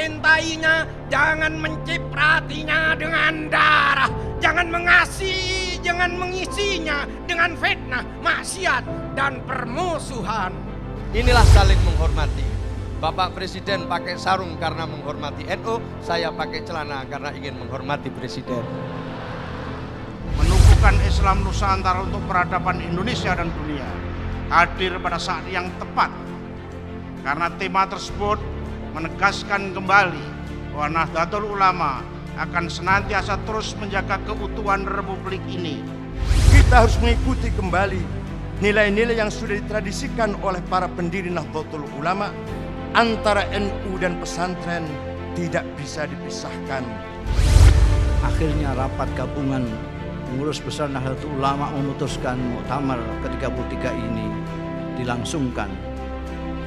mencintainya, jangan mencipratinya dengan darah, jangan mengasihi, jangan mengisinya dengan fitnah, maksiat, dan permusuhan. Inilah saling menghormati. Bapak Presiden pakai sarung karena menghormati NU, saya pakai celana karena ingin menghormati Presiden. Menumbuhkan Islam Nusantara untuk peradaban Indonesia dan dunia hadir pada saat yang tepat, karena tema tersebut menegaskan kembali bahwa Nahdlatul Ulama akan senantiasa terus menjaga keutuhan Republik ini. Kita harus mengikuti kembali nilai-nilai yang sudah ditradisikan oleh para pendiri Nahdlatul Ulama. Antara NU dan pesantren tidak bisa dipisahkan. Akhirnya rapat gabungan pengurus besar Nahdlatul Ulama memutuskan muktamar ke-33 ini dilangsungkan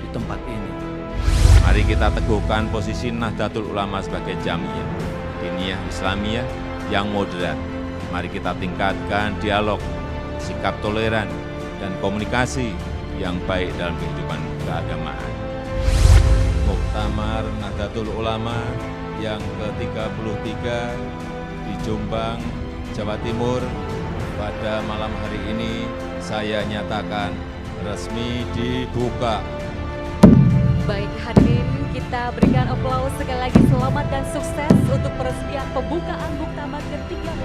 di tempat ini. Mari kita teguhkan posisi Nahdlatul Ulama sebagai jamiah diniyah Islamiyah yang moderat. Mari kita tingkatkan dialog, sikap toleran, dan komunikasi yang baik dalam kehidupan keagamaan. Muktamar Nahdlatul Ulama yang ke-33 di Jombang, Jawa Timur pada malam hari ini saya nyatakan resmi dibuka. Baik hadirin, kita berikan aplaus sekali lagi, selamat dan sukses untuk peresmian pembukaan Muktamar ke-33.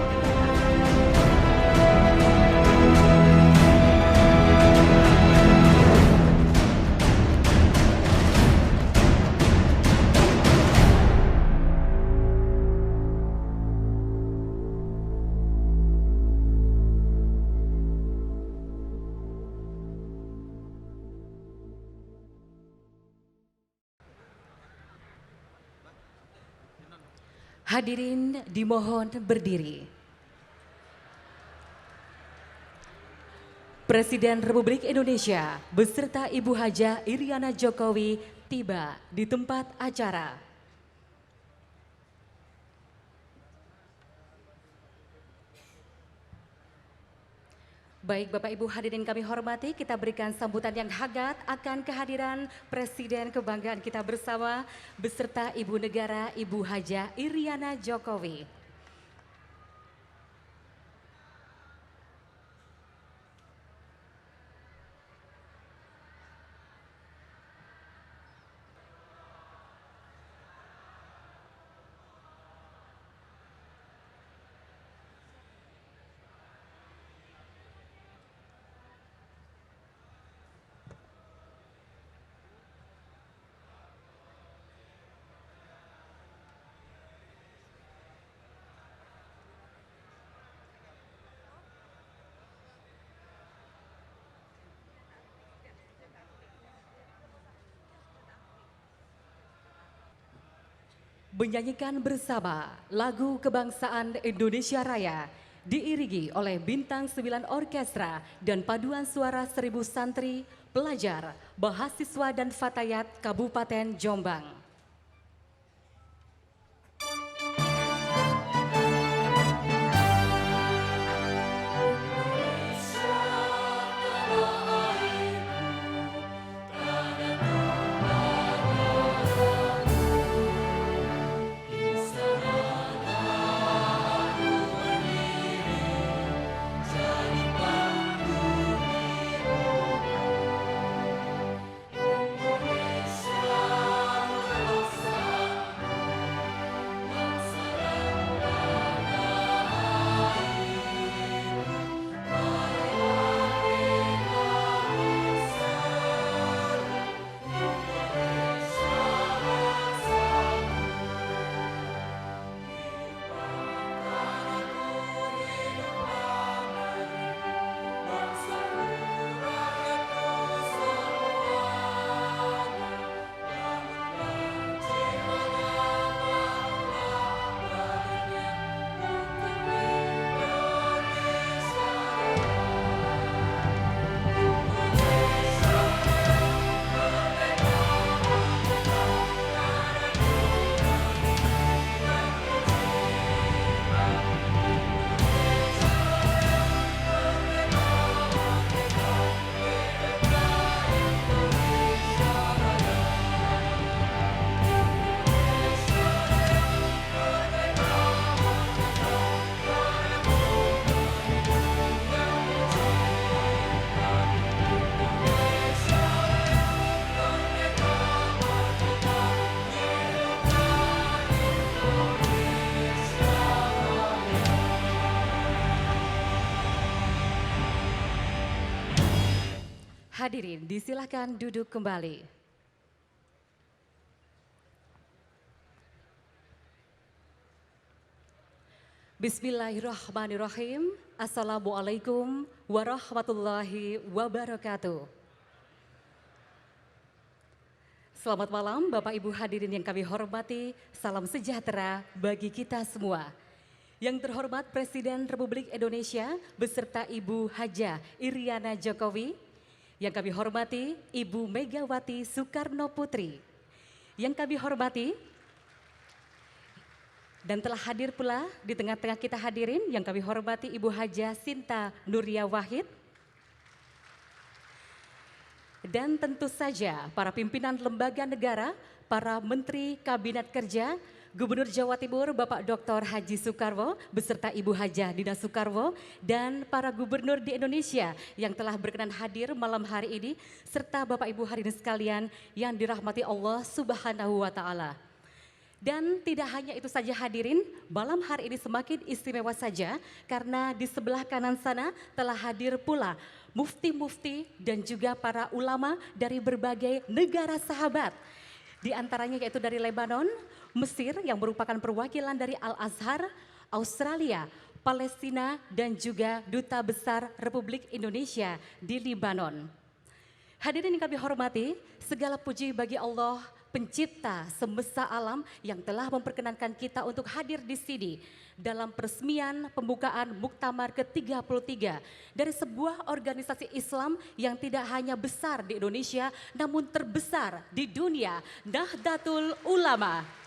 Hadirin dimohon berdiri. Presiden Republik Indonesia beserta Ibu Hajah Iriana Jokowi tiba di tempat acara. Baik Bapak Ibu hadirin kami hormati, kita berikan sambutan yang hangat akan kehadiran Presiden kebanggaan kita bersama beserta Ibu Negara Ibu Hajah Iriana Jokowi. Menyanyikan bersama lagu kebangsaan Indonesia Raya diiringi oleh Bintang 9 Orkestra dan paduan suara 1000 santri, pelajar, mahasiswa dan fatayat Kabupaten Jombang. Hadirin, disilahkan duduk kembali. Bismillahirrahmanirrahim. Assalamualaikum warahmatullahi wabarakatuh. Selamat malam Bapak Ibu hadirin yang kami hormati. Salam sejahtera bagi kita semua. Yang terhormat Presiden Republik Indonesia beserta Ibu Haja Iriana Jokowi. Yang kami hormati Ibu Megawati Soekarno Putri. Yang kami hormati dan telah hadir pula di tengah-tengah kita hadirin yang kami hormati Ibu Haja Sinta Nuria Wahid. Dan tentu saja para pimpinan lembaga negara, para Menteri Kabinet Kerja, Gubernur Jawa Timur Bapak Dr. Haji Soekarwo beserta Ibu Haja Dina Soekarwo dan para gubernur di Indonesia yang telah berkenan hadir malam hari ini serta Bapak Ibu hadirin sekalian yang dirahmati Allah Subhanahu wa taala. Dan tidak hanya itu saja hadirin, malam hari ini semakin istimewa saja karena di sebelah kanan sana telah hadir pula mufti-mufti dan juga para ulama dari berbagai negara sahabat. Di antaranya yaitu dari Lebanon, Mesir yang merupakan perwakilan dari Al-Azhar, Australia, Palestina dan juga Duta Besar Republik Indonesia di Lebanon. Hadirin yang kami hormati, segala puji bagi Allah Pencipta semesta alam yang telah memperkenankan kita untuk hadir di sini dalam peresmian pembukaan Muktamar ke-33 dari sebuah organisasi Islam yang tidak hanya besar di Indonesia namun terbesar di dunia, Nahdlatul Ulama.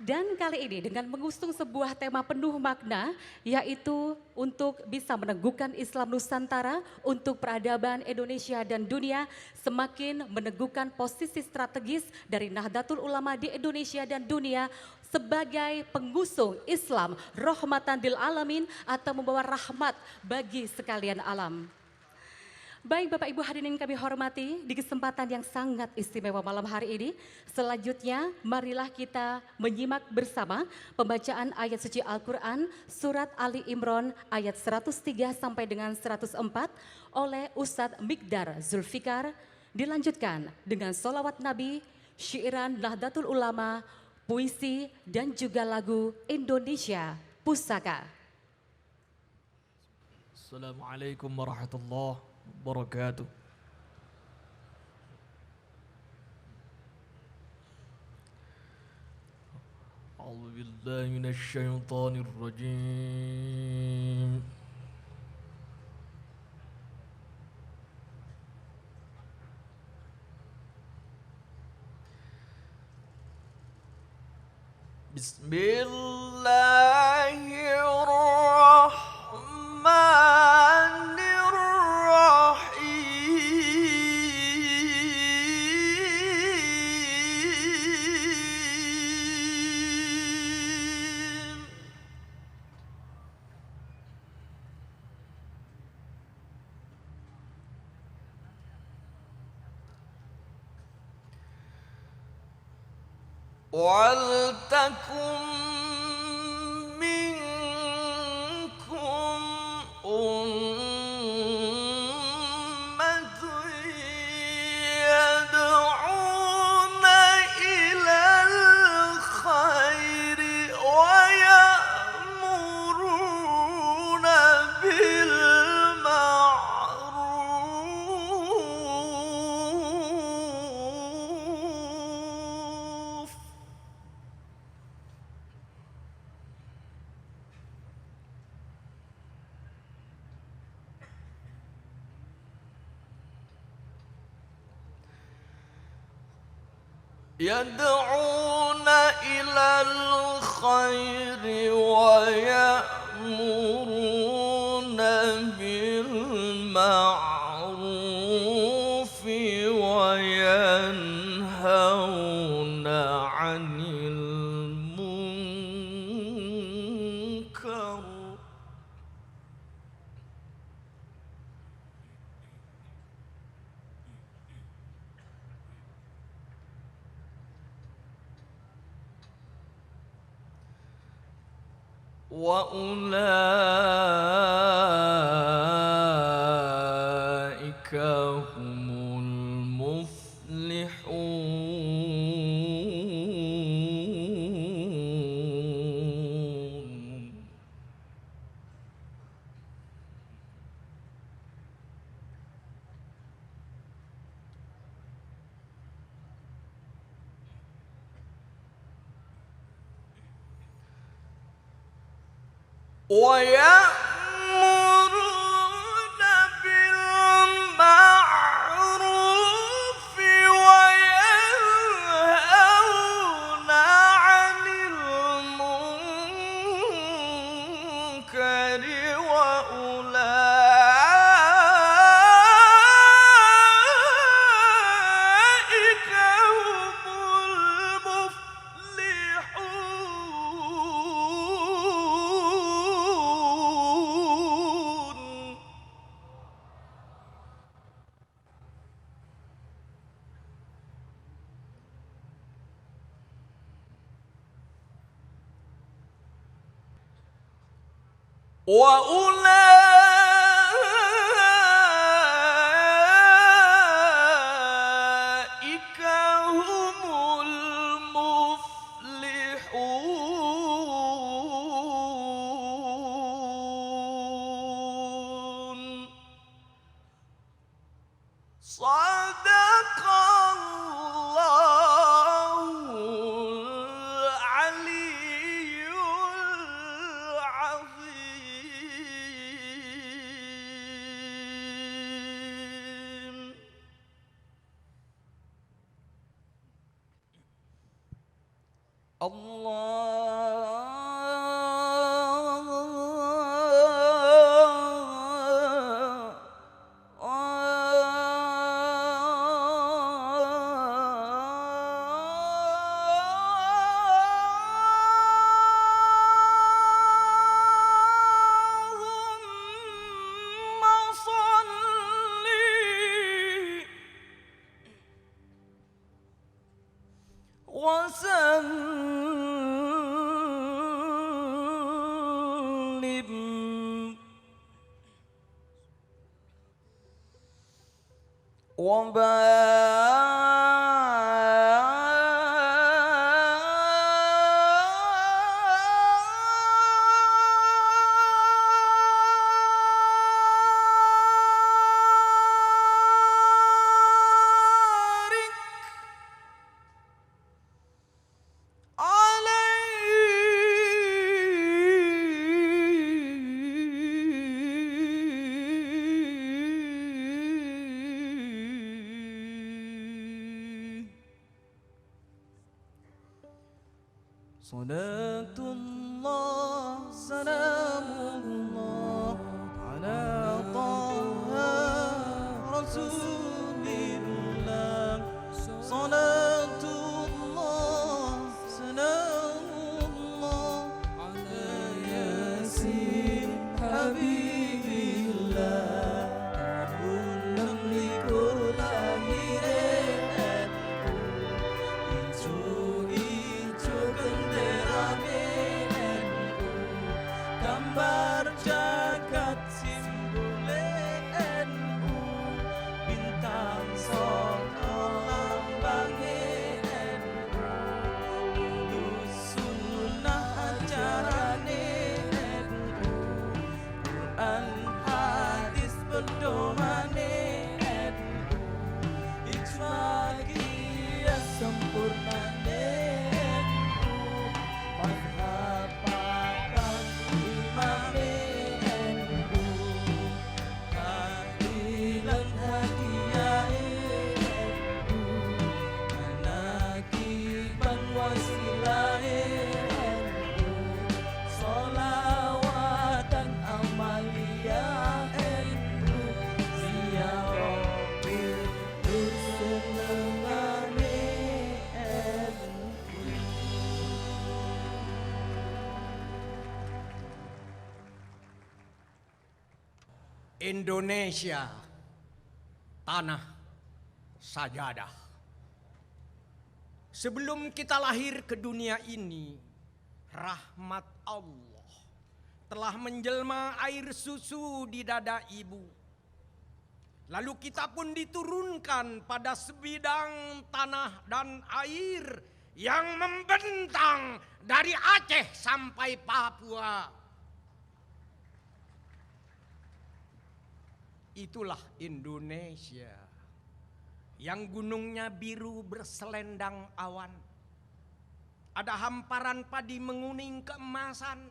Dan kali ini dengan mengusung sebuah tema penuh makna yaitu untuk bisa meneguhkan Islam Nusantara untuk peradaban Indonesia dan dunia semakin meneguhkan posisi strategis dari Nahdlatul Ulama di Indonesia dan dunia sebagai pengusung Islam rahmatan lil alamin atau membawa rahmat bagi sekalian alam. Baik Bapak Ibu hadirin yang kami hormati, di kesempatan yang sangat istimewa malam hari ini, selanjutnya marilah kita menyimak bersama pembacaan ayat suci Al-Quran surat Ali Imran ayat 103 sampai dengan 104 oleh Ustadz Mikdar Zulfikar, dilanjutkan dengan sholawat Nabi, syairan Nahdlatul Ulama, puisi dan juga lagu Indonesia Pusaka. Assalamualaikum warahmatullahi wabarakatuh. A'udzu billahi minasy syaithanir rajim. Bismillahirrahmanirrahim. وَلْتَكُن مِّنكُمْ أُمَّةٌ يَدْعُونَ إِلَى الْخَيْرِ وَيَأْمُرُونَ بِالْمَعْرُوفِ يدعون إلى الخير ويأمرون بالمعروف وينهون عن المنكر وأولئك ويأمرون بالمعروف وينهون عن المنكر وأولئك هم المفلحون. وأولئك هم المفلحون. صدق الله العلي العظيم. اللهم صل وسلم وبارك عليه. صلاة الله سلام الله على طه رسول الله. صلاة الله سلام الله على ياسين حبيب الله. نملك lahiran hijau-hijau bendera NU, gambar jagat simbole NU, bintang soko lambange NU, sunnah ajarane NU, Quran hadis pedomane NU, ijma qiyas sempurnane NU, mazhab papan imame NU, tahlilan hadiyahe NU, manakiban wasilahe NU, sholawatan amaliyah NU, ziarah senengane NU. Indonesia, tanah sajadah. Sebelum kita lahir ke dunia ini, rahmat Allah telah menjelma air susu di dada ibu. Lalu kita pun diturunkan pada sebidang tanah dan air yang membentang dari Aceh sampai Papua. Itulah Indonesia yang gunungnya biru berselendang awan. Ada hamparan padi menguning keemasan,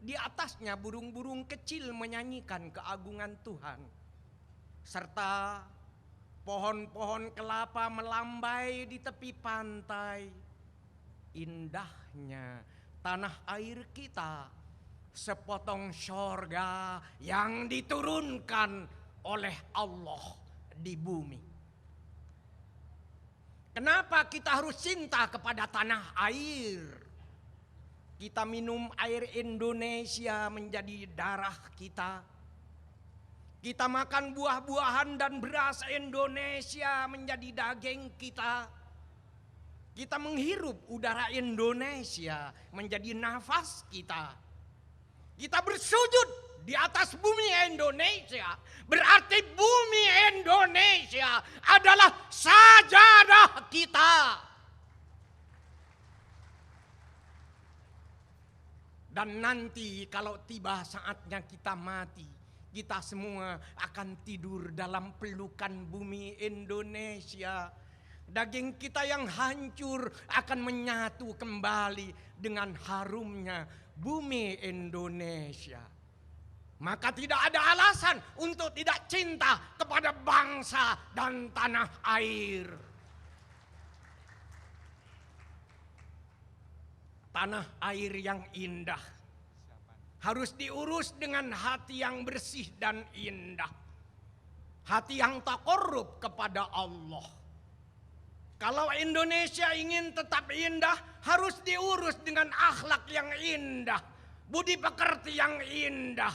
Di atasnya burung-burung kecil menyanyikan keagungan Tuhan. Serta pohon-pohon kelapa melambai di tepi pantai. Indahnya tanah air kita sepotong sorga yang diturunkan oleh Allah di bumi. Kenapa kita harus cinta kepada tanah air? Kita minum air Indonesia menjadi darah kita. Kita makan buah-buahan dan beras Indonesia menjadi daging kita. Kita menghirup udara Indonesia menjadi nafas kita. Kita bersujud di atas bumi Indonesia. Berarti bumi Indonesia adalah sajadah kita. Dan nanti kalau tiba saatnya kita mati, kita semua akan tidur dalam pelukan bumi Indonesia. Daging kita yang hancur akan menyatu kembali dengan harumnya bumi Indonesia. Maka tidak ada alasan untuk tidak cinta kepada bangsa dan tanah air. Tanah air yang indah harus diurus dengan hati yang bersih dan indah. Hati yang tak korup kepada Allah. Kalau Indonesia ingin tetap indah, harus diurus dengan akhlak yang indah, budi pekerti yang indah.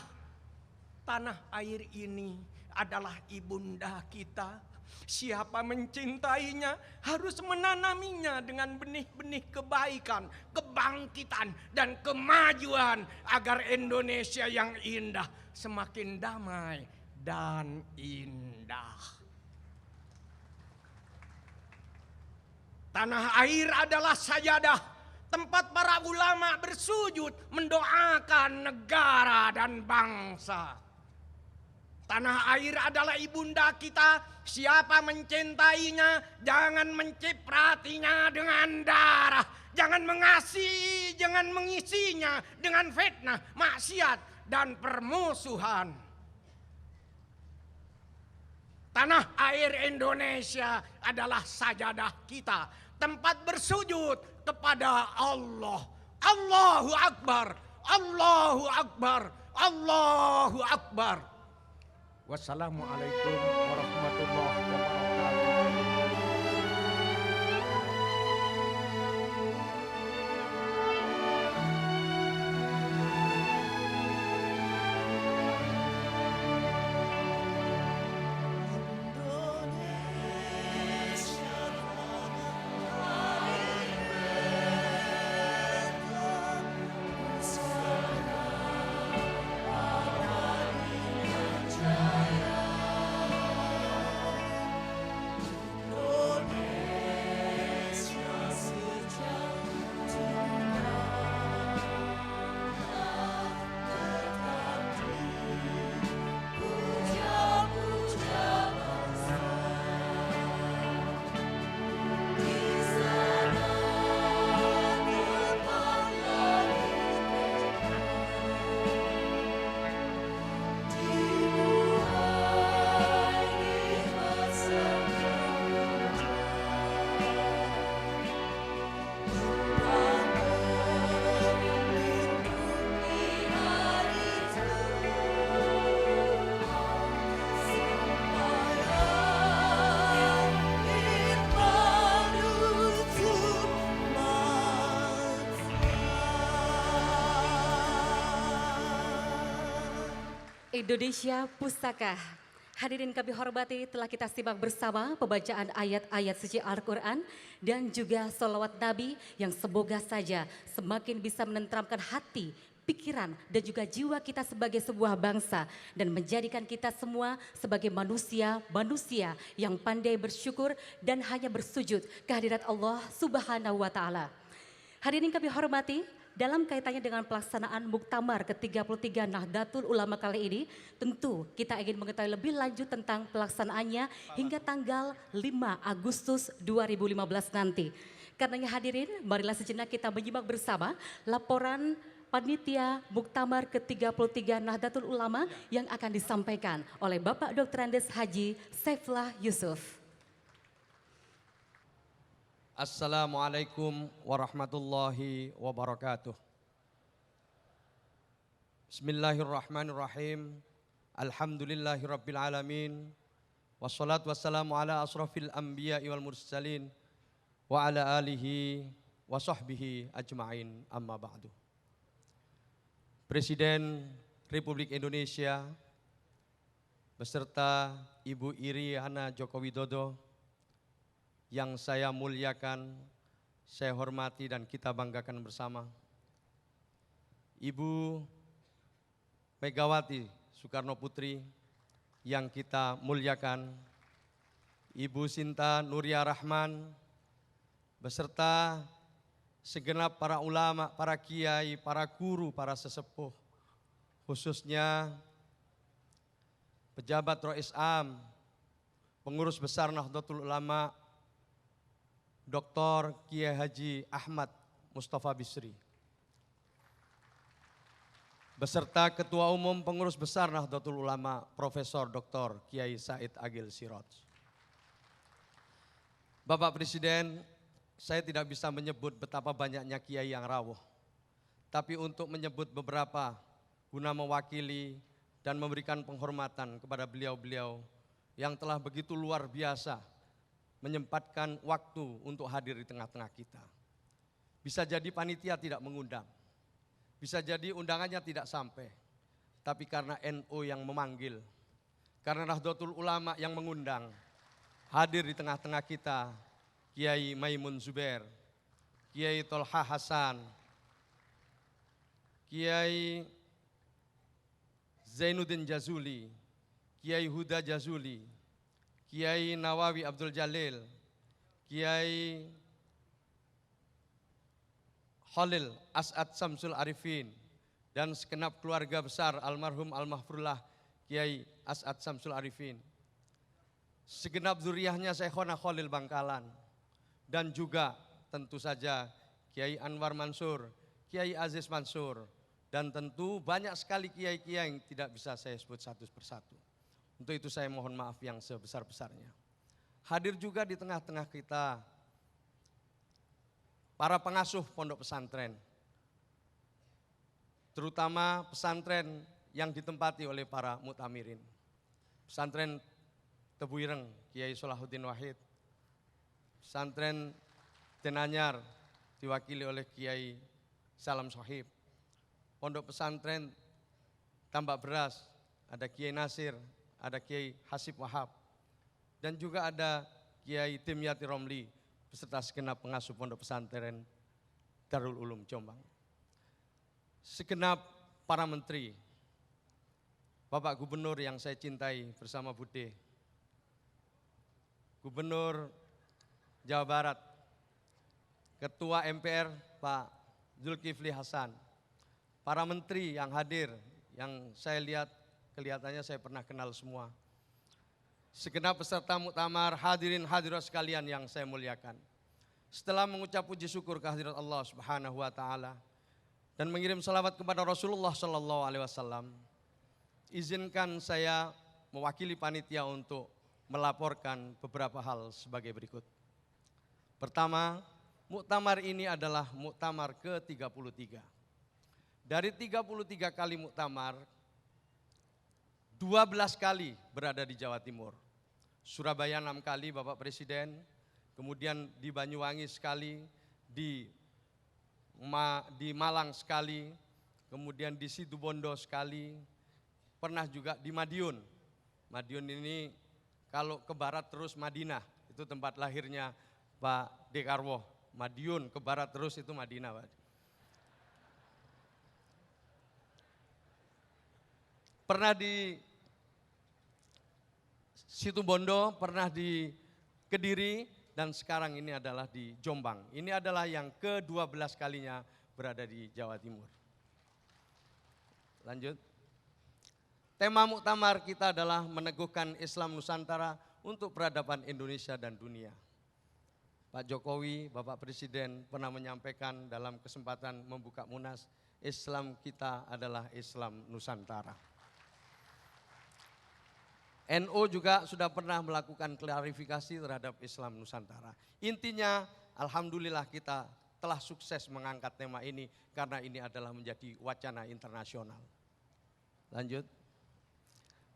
Tanah air ini adalah ibunda kita. Siapa mencintainya harus menanaminya dengan benih-benih kebaikan, kebangkitan, dan kemajuan agar Indonesia yang indah semakin damai dan indah. Tanah air adalah sajadah tempat para ulama bersujud mendoakan negara dan bangsa. Tanah air adalah ibunda kita. Siapa mencintainya, jangan mencipratinya dengan darah. Jangan mengasihi, jangan mengisinya dengan fitnah, maksiat, dan permusuhan. Tanah air Indonesia adalah sajadah kita. Tempat bersujud kepada Allah. Allahu Akbar, Allahu Akbar, Allahu Akbar. Wassalamualaikum warahmatullahi wabarakatuh. Indonesia Pusaka. Hadirin kami hormati, telah kita simak bersama pembacaan ayat-ayat suci Al-Quran dan juga sholawat Nabi yang semoga saja semakin bisa menenteramkan hati, pikiran dan juga jiwa kita sebagai sebuah bangsa dan menjadikan kita semua sebagai manusia yang pandai bersyukur dan hanya bersujud kehadirat Allah Subhanahu wa Ta'ala. Hadirin kami hormati, dalam kaitannya dengan pelaksanaan Muktamar ke-33 Nahdlatul Ulama kali ini, tentu kita ingin mengetahui lebih lanjut tentang pelaksanaannya hingga tanggal 5 Agustus 2015 nanti. Karenanya hadirin, marilah sejenak kita menyimak bersama laporan panitia Muktamar ke-33 Nahdlatul Ulama yang akan disampaikan oleh Bapak Dr. Andes Haji Saifullah Yusuf. Assalamualaikum warahmatullahi wabarakatuh. Bismillahirrahmanirrahim. Alhamdulillahirabbil alamin. Wassalatu wassalamu ala asrafil anbiya'i wal mursalin wa ala alihi wa sahbihi ajma'in, amma ba'du. Presiden Republik Indonesia beserta Ibu Iriana Joko Widodo yang saya muliakan, saya hormati dan kita banggakan bersama. Ibu Megawati Soekarno Putri yang kita muliakan, Ibu Sinta Nuria Rahman, beserta segenap para ulama, para kiai, para guru, para sesepuh, khususnya pejabat Rois Am, pengurus besar Nahdlatul Ulama, Dr. Kiai Haji Ahmad Mustafa Bisri, beserta Ketua Umum Pengurus Besar Nahdlatul Ulama, Profesor Dr. Kiai Said Agil Siraj. Bapak Presiden, saya tidak bisa menyebut betapa banyaknya kiai yang rawuh, tapi untuk menyebut beberapa guna mewakili dan memberikan penghormatan kepada beliau-beliau yang telah begitu luar biasa menyempatkan waktu untuk hadir di tengah-tengah kita. Bisa jadi panitia tidak mengundang, bisa jadi undangannya tidak sampai, tapi karena NU yang memanggil, karena Nahdlatul Ulama yang mengundang, hadir di tengah-tengah kita Kiai Maimun Zubair, Kiai Tolha Hasan, Kiai Zainuddin Jazuli, Kiai Huda Jazuli, Kiai Nawawi Abdul Jalil, Kiai Khalil As'ad Samsul Arifin, dan segenap keluarga besar almarhum Al-Mahfurullah Kiai As'ad Samsul Arifin, segenap zuriyahnya Syekhona Khalil Bangkalan, dan juga tentu saja Kiai Anwar Mansur, Kiai Aziz Mansur, dan tentu banyak sekali kiai-kiai yang tidak bisa saya sebut satu persatu. Untuk itu saya mohon maaf yang sebesar-besarnya. Hadir juga di tengah-tengah kita para pengasuh pondok pesantren, terutama pesantren yang ditempati oleh para mu'tamirin. Pesantren Tebu Ireng, Kiai Solahuddin Wahid, pesantren Tenanyar diwakili oleh Kiai Salam Sohib, pondok pesantren Tambak Beras ada Kiai Nasir, ada Kiai Hasib Wahab, dan juga ada Kiai Timyati Romli beserta segenap pengasuh pondok pesantren Darul Ulum Jombang. Segenap para menteri, Bapak Gubernur yang saya cintai bersama Bude, Gubernur Jawa Barat, Ketua MPR Pak Zulkifli Hasan, para menteri yang hadir, yang saya lihat kelihatannya saya pernah kenal semua. Segenap peserta muktamar, hadirin hadirat sekalian yang saya muliakan. Setelah mengucap puji syukur kehadirat Allah Subhanahu wa taala dan mengirim salawat kepada Rasulullah sallallahu alaihi wasallam, izinkan saya mewakili panitia untuk melaporkan beberapa hal sebagai berikut. Pertama, muktamar ini adalah muktamar ke-33. Dari 33 kali muktamar, 12 kali berada di Jawa Timur. Surabaya 6 kali Bapak Presiden, kemudian di Banyuwangi sekali, di Malang sekali, kemudian di Situbondo sekali, pernah juga di Madiun. Madiun ini kalau ke barat terus Madinah, itu tempat lahirnya Pak Dekarwo. Madiun ke barat terus itu Madinah, Pak. Pernah di Situbondo, pernah di Kediri, dan sekarang ini adalah di Jombang. Ini adalah yang ke-12 kalinya berada di Jawa Timur. Lanjut. Tema muktamar kita adalah meneguhkan Islam Nusantara untuk peradaban Indonesia dan dunia. Pak Jokowi, Bapak Presiden pernah menyampaikan dalam kesempatan membuka Munas, Islam kita adalah Islam Nusantara. NU juga sudah pernah melakukan klarifikasi terhadap Islam Nusantara. Intinya, alhamdulillah kita telah sukses mengangkat tema ini karena ini adalah menjadi wacana internasional. Lanjut.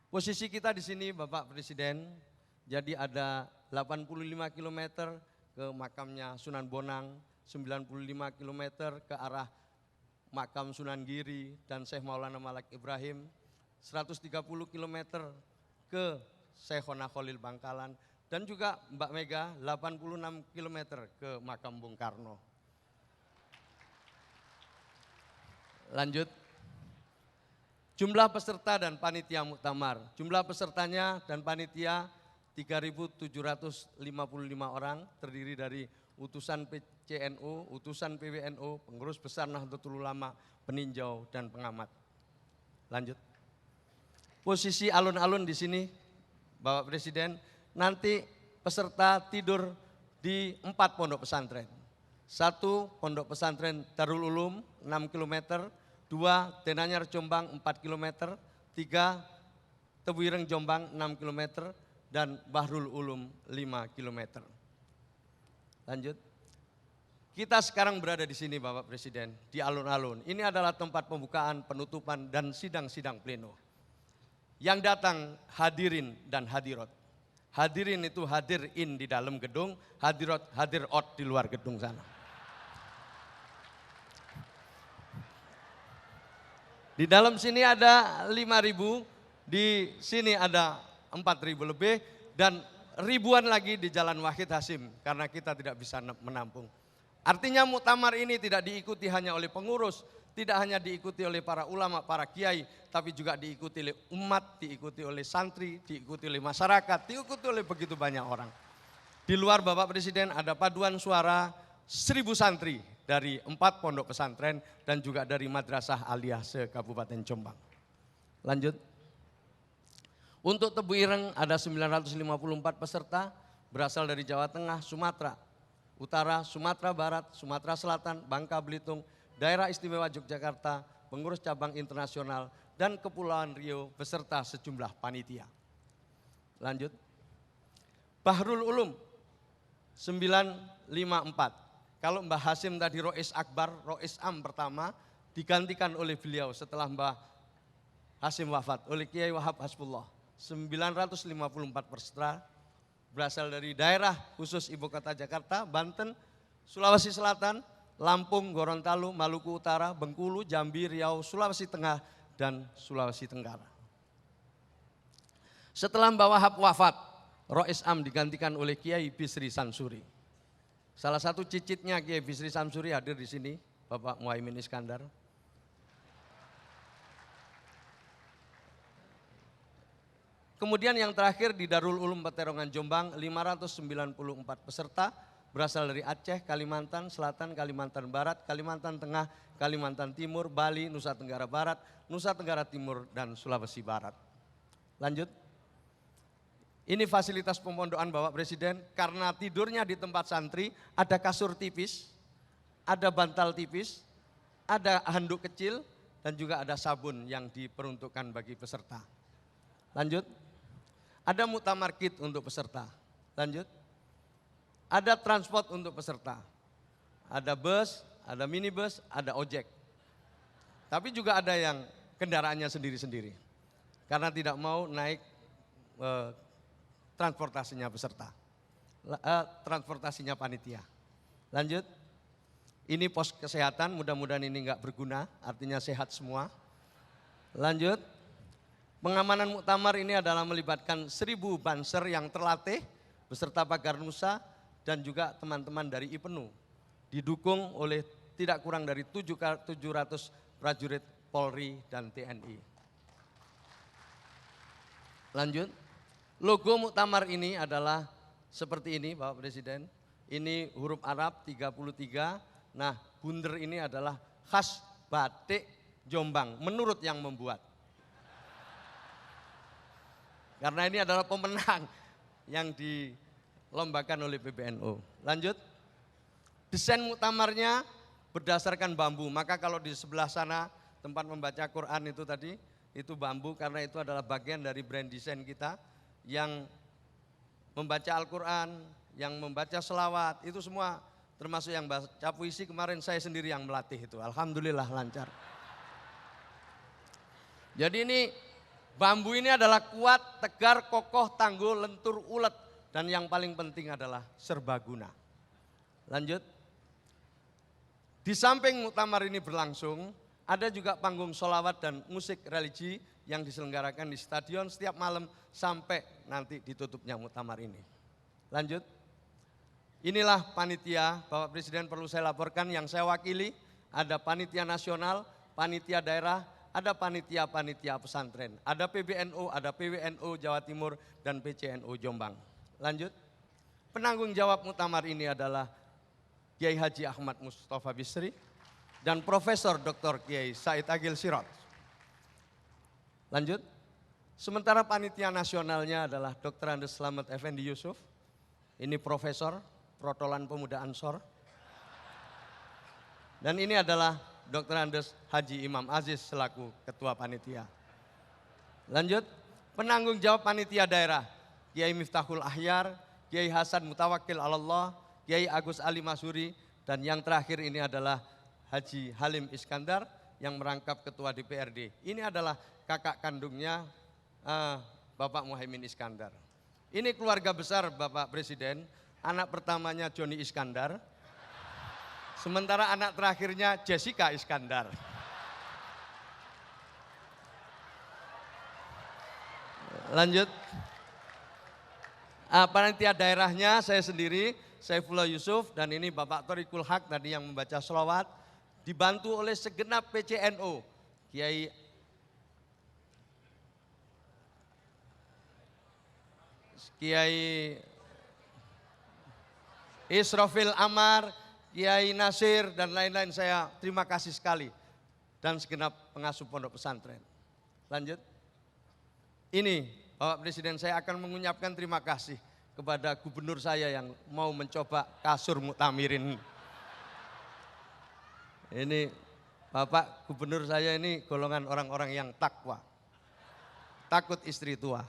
Posisi kita di sini Bapak Presiden, jadi ada 85 km ke makamnya Sunan Bonang, 95 km ke arah makam Sunan Giri dan Syekh Maulana Malak Ibrahim, 130 km ke Syekhona Khalil Bangkalan, dan juga Mbak Mega 86 km ke makam Bung Karno. Lanjut. Jumlah peserta dan panitia muktamar. Jumlah pesertanya dan panitia 3.755 orang, terdiri dari utusan PCNU, utusan PWNU, pengurus besar Nahdlatul Ulama, peninjau, dan pengamat. Lanjut. Posisi alun-alun di sini, Bapak Presiden, nanti peserta tidur di 4 pondok pesantren. 1 pondok pesantren Darul Ulum 6 km, 2 Tenanyar Jombang 4 km, 3 Tebuireng Jombang 6 km, dan Bahrul Ulum 5 km. Lanjut. Kita sekarang berada di sini Bapak Presiden, di alun-alun. Ini adalah tempat pembukaan, penutupan, dan sidang-sidang pleno. Yang datang hadirin dan hadirat. Hadirin itu hadir in di dalam gedung, hadirat hadir out di luar gedung sana. Di dalam sini ada 5.000, di sini ada 4.000 lebih, dan ribuan lagi di Jalan Wahid Hasim karena kita tidak bisa menampung. Artinya muktamar ini tidak diikuti hanya oleh pengurus, tidak hanya diikuti oleh para ulama, para kiai, tapi juga diikuti oleh umat, diikuti oleh santri, diikuti oleh masyarakat, diikuti oleh begitu banyak orang. Di luar Bapak Presiden ada paduan suara 1.000 santri dari 4 pondok pesantren dan juga dari Madrasah Aliyah se-Kabupaten Jombang. Lanjut. Untuk Tebuireng ada 954 peserta berasal dari Jawa Tengah, Sumatera Utara, Sumatera Barat, Sumatera Selatan, Bangka Belitung, Daerah Istimewa Yogyakarta, pengurus cabang internasional, dan Kepulauan Riau beserta sejumlah panitia. Lanjut. Bahrul Ulum 954. Kalau Mbah Hasim tadi Rois Akbar, Rois Am pertama, digantikan oleh beliau setelah Mbah Hasim wafat oleh Kiai Wahab Hasbullah. 954 peserta berasal dari daerah khusus Ibu Kota Jakarta, Banten, Sulawesi Selatan, Lampung, Gorontalo, Maluku Utara, Bengkulu, Jambi, Riau, Sulawesi Tengah, dan Sulawesi Tenggara. Setelah Mbah Wahab wafat, Rois Am digantikan oleh Kiai Bisri Samsuri. Salah satu cicitnya Kiai Bisri Samsuri hadir di sini, Bapak Muhaimin Iskandar. Kemudian yang terakhir di Darul Ulum Peterongan Jombang, 594 peserta berasal dari Aceh, Kalimantan Selatan, Kalimantan Barat, Kalimantan Tengah, Kalimantan Timur, Bali, Nusa Tenggara Barat, Nusa Tenggara Timur, dan Sulawesi Barat. Lanjut. Ini fasilitas pemondokan Bapak Presiden, karena tidurnya di tempat santri, ada kasur tipis, ada bantal tipis, ada handuk kecil, dan juga ada sabun yang diperuntukkan bagi peserta. Lanjut. Ada muktamar kit untuk peserta. Lanjut. Ada transport untuk peserta. Ada bus, ada minibus, ada ojek. Tapi juga ada yang kendaraannya sendiri-sendiri. Karena tidak mau naik transportasinya peserta. Transportasinya panitia. Lanjut. Ini pos kesehatan, mudah-mudahan ini enggak berguna, artinya sehat semua. Lanjut. Pengamanan muktamar ini adalah melibatkan 1.000 banser yang terlatih beserta pagar nusa dan juga teman-teman dari IPENU. Didukung oleh tidak kurang dari 700 prajurit Polri dan TNI. Lanjut. Logo muktamar ini adalah seperti ini Bapak Presiden. Ini huruf Arab 33. Nah, bunder ini adalah khas batik Jombang menurut yang membuat. Karena ini adalah pemenang yang dilombakan oleh PBNU. Lanjut. Desain muktamarnya berdasarkan bambu. Maka kalau di sebelah sana tempat membaca Quran itu tadi, itu bambu karena itu adalah bagian dari brand desain kita yang membaca Al-Quran, yang membaca selawat, itu semua termasuk yang baca puisi kemarin saya sendiri yang melatih itu. Alhamdulillah lancar. Jadi ini bambu ini adalah kuat, tegar, kokoh, tangguh, lentur, ulet. Dan yang paling penting adalah serbaguna. Lanjut. Di samping muktamar ini berlangsung, ada juga panggung sholawat dan musik religi yang diselenggarakan di stadion setiap malam sampai nanti ditutupnya muktamar ini. Lanjut. Inilah panitia, Bapak Presiden perlu saya laporkan yang saya wakili, ada panitia nasional, panitia daerah, ada panitia-panitia pesantren, ada PBNU, ada PWNU Jawa Timur, dan PCNU Jombang. Lanjut, penanggung jawab muktamar ini adalah Kiai Haji Ahmad Mustafa Bisri dan Profesor Dr. Kiai Said Agil Sirot. Lanjut, sementara panitia nasionalnya adalah Dr. Andes Slamet Effendi Yusuf, ini Profesor Protolan Pemuda Ansor. Dan ini adalah Dr. Andes Haji Imam Aziz selaku Ketua Panitia. Lanjut, penanggung jawab panitia daerah, Kiai Miftahul Ahyar, Kiai Hasan Mutawakil Allah, Kiai Agus Ali Masuri, dan yang terakhir ini adalah Haji Halim Iskandar yang merangkap Ketua DPRD. Ini adalah kakak kandungnya Bapak Muhaimin Iskandar. Ini keluarga besar Bapak Presiden, anak pertamanya Joni Iskandar, sementara anak terakhirnya Jessica Iskandar. Lanjut, panitia daerahnya saya sendiri, Saifullah Yusuf, dan ini Bapak Thoriqul Haq tadi yang membaca sholawat, dibantu oleh segenap PCNU, Kiai Israfil Amar, Kiai Nasir, dan lain-lain. Saya terima kasih sekali, dan segenap pengasuh pondok pesantren. Lanjut, ini Bapak Presiden, saya akan mengucapkan terima kasih kepada gubernur saya yang mau mencoba kasur muktamirin. Ini Bapak Gubernur saya ini golongan orang-orang yang takwa, takut istri tua.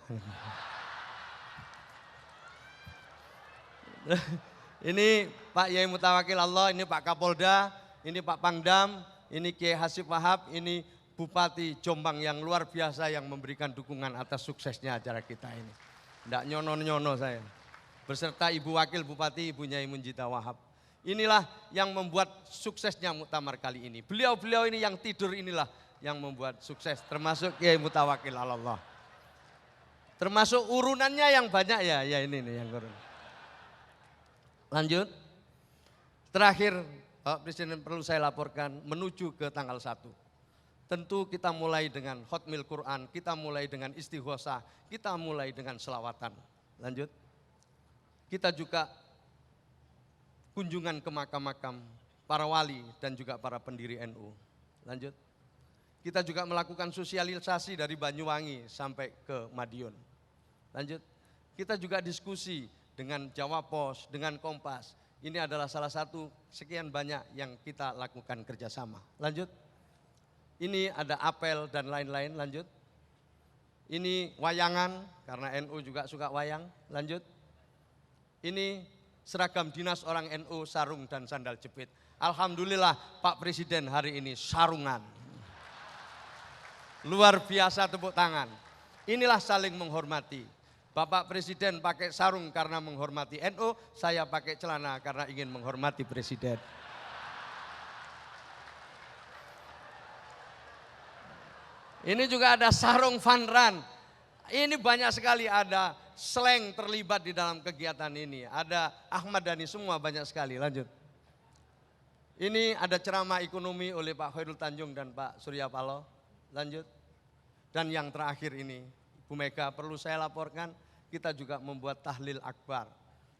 Ini Pak Yai Mutawakil Allah, ini Pak Kapolda, ini Pak Pangdam, ini Kiai Hasib Wahab, ini Bupati Jombang yang luar biasa yang memberikan dukungan atas suksesnya acara kita ini. Tidak nyono-nyono saya. Beserta Ibu Wakil Bupati, Ibu Nyai Munjita Wahab. Inilah yang membuat suksesnya muktamar kali ini. Beliau-beliau ini yang tidur inilah yang membuat sukses, termasuk Kiai Mutawakil Allah. Termasuk urunannya yang banyak ya ini nih yang urun. Lanjut, terakhir Bapak Presiden perlu saya laporkan menuju ke tanggal 1. Tentu kita mulai dengan khotmil Quran, kita mulai dengan istighosah, kita mulai dengan selawatan. Lanjut, kita juga kunjungan ke makam-makam para wali dan juga para pendiri NU. Lanjut, kita juga melakukan sosialisasi dari Banyuwangi sampai ke Madiun. Lanjut, kita juga diskusi dengan Jawa Pos, dengan Kompas. Ini adalah salah satu sekian banyak yang kita lakukan kerjasama. Lanjut, ini ada apel dan lain-lain. Lanjut, ini wayangan karena NU juga suka wayang. Lanjut, ini seragam dinas orang NU, sarung dan sandal jepit. Alhamdulillah Pak Presiden hari ini sarungan. Luar biasa, tepuk tangan. Inilah saling menghormati. Bapak Presiden pakai sarung karena menghormati NU, saya pakai celana karena ingin menghormati Presiden. Ini juga ada sarung Van Ran. Ini banyak sekali, ada slang terlibat di dalam kegiatan ini. Ada Ahmad Dhani, semua banyak sekali. Lanjut. Ini ada ceramah ekonomi oleh Pak Khairul Tanjung dan Pak Surya Paloh. Lanjut. Dan yang terakhir ini, Bu Mega perlu saya laporkan, kita juga membuat tahlil akbar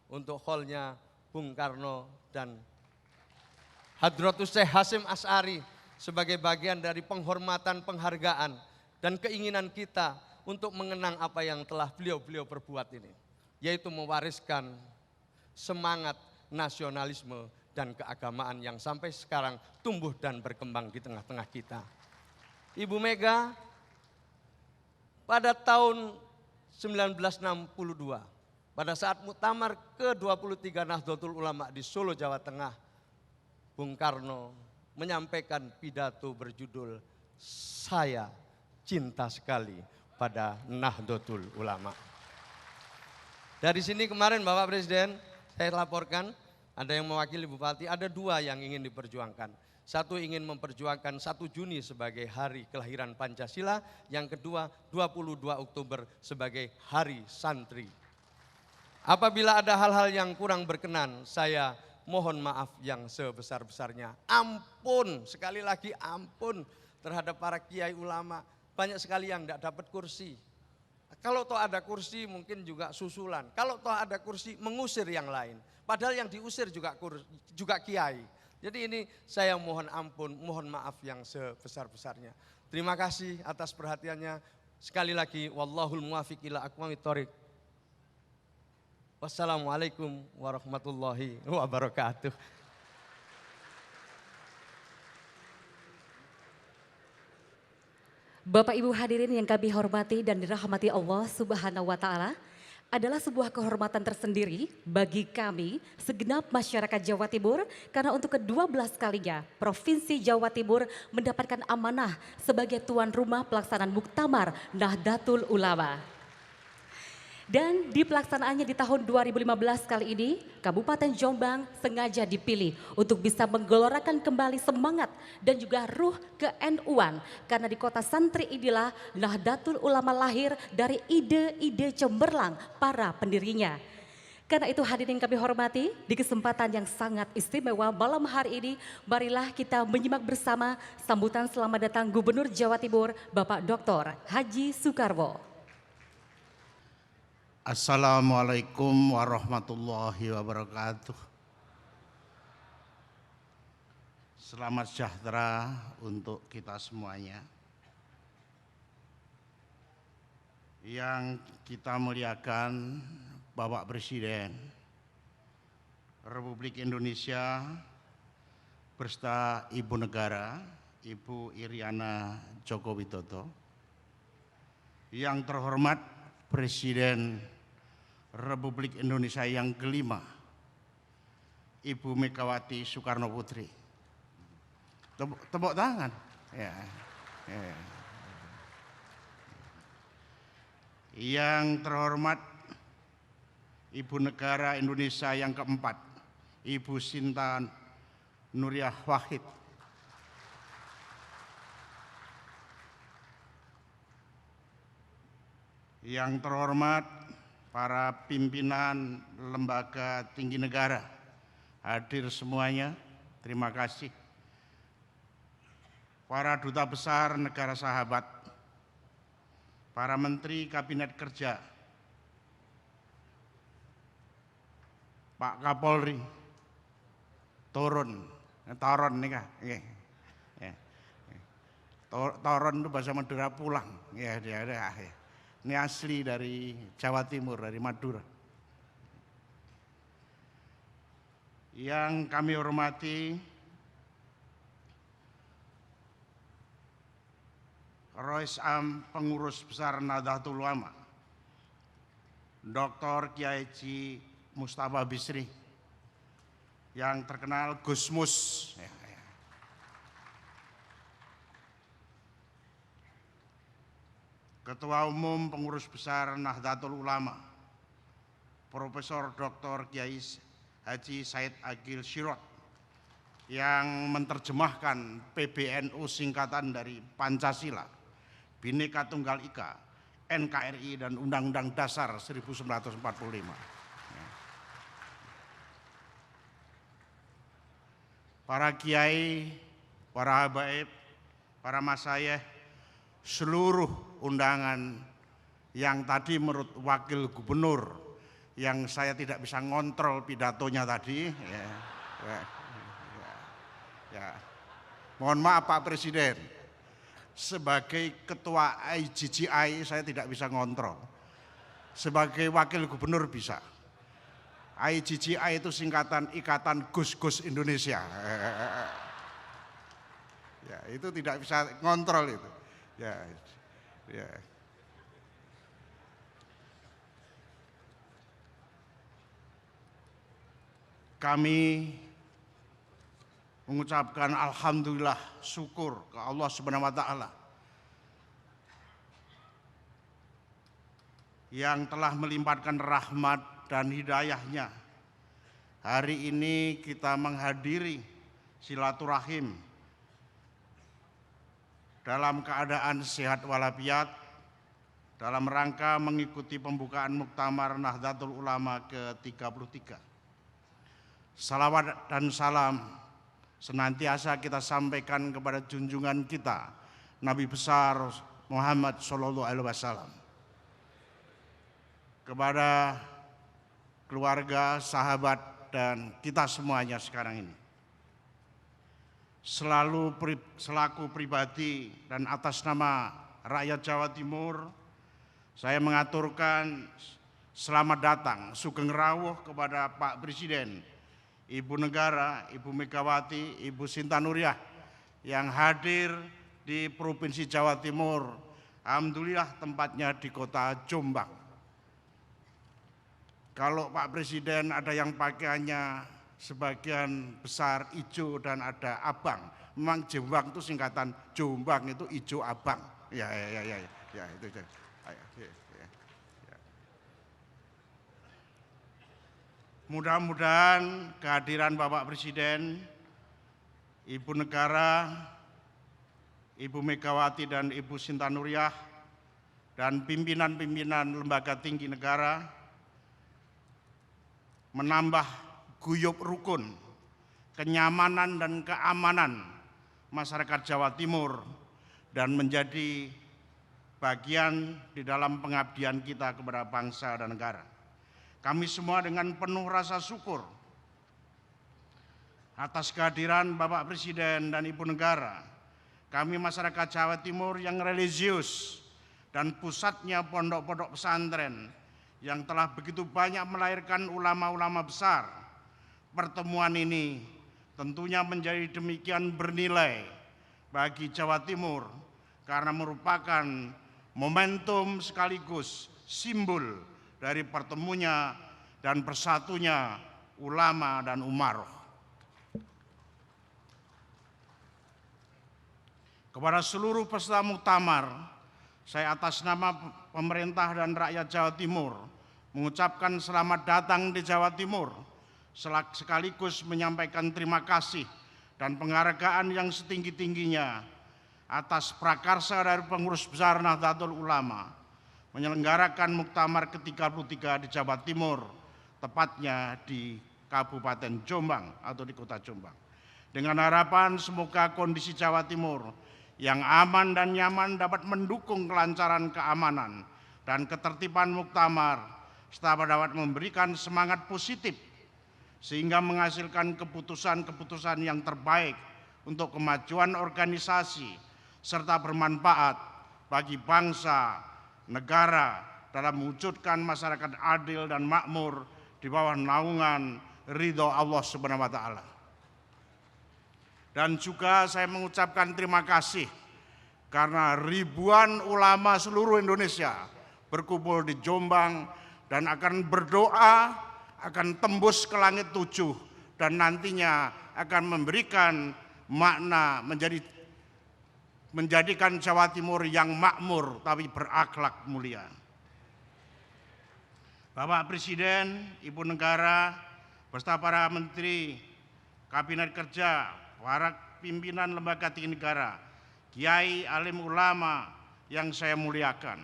untuk hallnya Bung Karno dan Hadratus Syekh Hasyim Asy'ari sebagai bagian dari penghormatan, penghargaan, dan keinginan kita untuk mengenang apa yang telah beliau-beliau perbuat ini, yaitu mewariskan semangat nasionalisme dan keagamaan yang sampai sekarang tumbuh dan berkembang di tengah-tengah kita. Ibu Mega pada tahun 1962, pada saat muktamar ke-23 Nahdlatul Ulama di Solo, Jawa Tengah, Bung Karno menyampaikan pidato berjudul "Saya Cinta Sekali pada Nahdlatul Ulama". Dari sini kemarin Bapak Presiden, saya laporkan ada yang mewakili Bupati, ada dua yang ingin diperjuangkan. Satu ingin memperjuangkan 1 Juni sebagai hari kelahiran Pancasila, yang kedua 22 Oktober sebagai hari santri. Apabila ada hal-hal yang kurang berkenan, saya mohon maaf yang sebesar-besarnya. Ampun, sekali lagi ampun terhadap para kiai ulama. Banyak sekali yang tidak dapat kursi. Kalau toh ada kursi mungkin juga susulan. Kalau toh ada kursi mengusir yang lain. Padahal yang diusir juga kiai. Jadi ini saya mohon ampun, mohon maaf yang sebesar-besarnya. Terima kasih atas perhatiannya. Sekali lagi, wallahul muwaffiq ila aqwamit thoriq. Wassalamualaikum warahmatullahi wabarakatuh. Bapak Ibu hadirin yang kami hormati dan dirahmati Allah Subhanahu wa taala, adalah sebuah kehormatan tersendiri bagi kami segenap masyarakat Jawa Timur karena untuk ke-12 kalinya Provinsi Jawa Timur mendapatkan amanah sebagai tuan rumah pelaksanaan Muktamar Nahdlatul Ulama. Dan di pelaksanaannya di tahun 2015 kali ini, Kabupaten Jombang sengaja dipilih untuk bisa menggelorakan kembali semangat dan juga ruh ke-NU-an. Karena di kota santri inilah Nahdlatul Ulama lahir dari ide-ide cemerlang para pendirinya. Karena itu hadirin yang kami hormati, di kesempatan yang sangat istimewa malam hari ini, marilah kita menyimak bersama sambutan selamat datang Gubernur Jawa Timur, Bapak Dr. Haji Soekarwo. Assalamualaikum warahmatullahi wabarakatuh. Selamat sejahtera untuk kita semuanya. Yang kita muliakan Bapak Presiden Republik Indonesia beserta Ibu Negara, Ibu Iriana Joko Widodo. Yang terhormat Presiden Republik Indonesia yang kelima, Ibu Megawati Soekarno Putri. Tepuk tangan. Ya. Yang terhormat Ibu Negara Indonesia yang keempat, Ibu Sinta Nuriyah Wahid. Yang terhormat para pimpinan lembaga tinggi negara, hadir semuanya, terima kasih. Para duta besar negara sahabat, para menteri kabinet kerja, Pak Kapolri, Toron nih kak, Toron itu bahasa Madura pulang, ya. Ini asli dari Jawa Timur, dari Madura. Yang kami hormati Rois Am Pengurus Besar Nahdlatul Ulama, Dr. Kiai Haji Mustafa Bisri, yang terkenal Gusmus. Ketua Umum Pengurus Besar Nahdlatul Ulama, Profesor Dr. Kiai Haji Said Agil Sirot, yang menerjemahkan PBNU singkatan dari Pancasila, Bhinneka Tunggal Ika, NKRI, dan Undang-Undang Dasar 1945. Para kiai, para habaib, para masyayikh, seluruh undangan yang tadi menurut Wakil Gubernur yang saya tidak bisa ngontrol pidatonya tadi, mohon maaf Pak Presiden, sebagai Ketua IGGI saya tidak bisa ngontrol, sebagai Wakil Gubernur bisa. IGGI itu singkatan Ikatan Gus-Gus Indonesia. Ya, itu tidak bisa ngontrol itu. Ya. Kami mengucapkan alhamdulillah, syukur ke Allah Subhanahu wa taala yang telah melimpahkan rahmat dan hidayahnya. Hari ini kita menghadiri silaturahim dalam keadaan sehat walafiat dalam rangka mengikuti pembukaan Muktamar Nahdlatul Ulama ke-33. Salawat dan salam senantiasa kita sampaikan kepada junjungan kita, Nabi besar Muhammad SAW, kepada keluarga, sahabat, dan kita semuanya sekarang ini. Selaku pribadi dan atas nama rakyat Jawa Timur, saya mengaturkan selamat datang, sugeng rawuh kepada Pak Presiden, Ibu Negara, Ibu Megawati, Ibu Sinta Nuriyah yang hadir di Provinsi Jawa Timur. Alhamdulillah tempatnya di kota Jombang. Kalau Pak Presiden ada yang pakaiannya sebagian besar hijau dan ada abang. Memang Jombang itu singkatan Jombang itu hijau abang. Ya itu. Mudah-mudahan kehadiran Bapak Presiden, Ibu Negara, Ibu Megawati dan Ibu Sinta Nuriyah dan pimpinan-pimpinan lembaga tinggi negara menambah guyub rukun, kenyamanan dan keamanan masyarakat Jawa Timur dan menjadi bagian di dalam pengabdian kita kepada bangsa dan negara. Kami semua dengan penuh rasa syukur atas kehadiran Bapak Presiden dan Ibu Negara. Kami masyarakat Jawa Timur yang religius dan pusatnya pondok-pondok pesantren yang telah begitu banyak melahirkan ulama-ulama besar. Pertemuan ini tentunya menjadi demikian bernilai bagi Jawa Timur karena merupakan momentum sekaligus simbol dari pertemunya dan bersatunya ulama dan umaroh. Kepada seluruh peserta muktamar, saya atas nama pemerintah dan rakyat Jawa Timur mengucapkan selamat datang di Jawa Timur, sekaligus menyampaikan terima kasih dan penghargaan yang setinggi-tingginya atas prakarsa dari pengurus besar Nahdlatul Ulama menyelenggarakan Muktamar ke-33 di Jawa Timur, tepatnya di Kabupaten Jombang atau di Kota Jombang. Dengan harapan semoga kondisi Jawa Timur yang aman dan nyaman dapat mendukung kelancaran keamanan dan ketertiban muktamar, serta dapat memberikan semangat positif sehingga menghasilkan keputusan-keputusan yang terbaik untuk kemajuan organisasi serta bermanfaat bagi bangsa, negara dalam mewujudkan masyarakat adil dan makmur di bawah naungan ridho Allah Subhanahu wa taala. Dan juga saya mengucapkan terima kasih karena ribuan ulama seluruh Indonesia berkumpul di Jombang dan akan berdoa, akan tembus ke langit 7 dan nantinya akan memberikan makna menjadikan Jawa Timur yang makmur tapi berakhlak mulia. Bapak Presiden, Ibu Negara, beserta para Menteri, Kabinet Kerja, para pimpinan lembaga tinggi negara, kiai, alim ulama yang saya muliakan.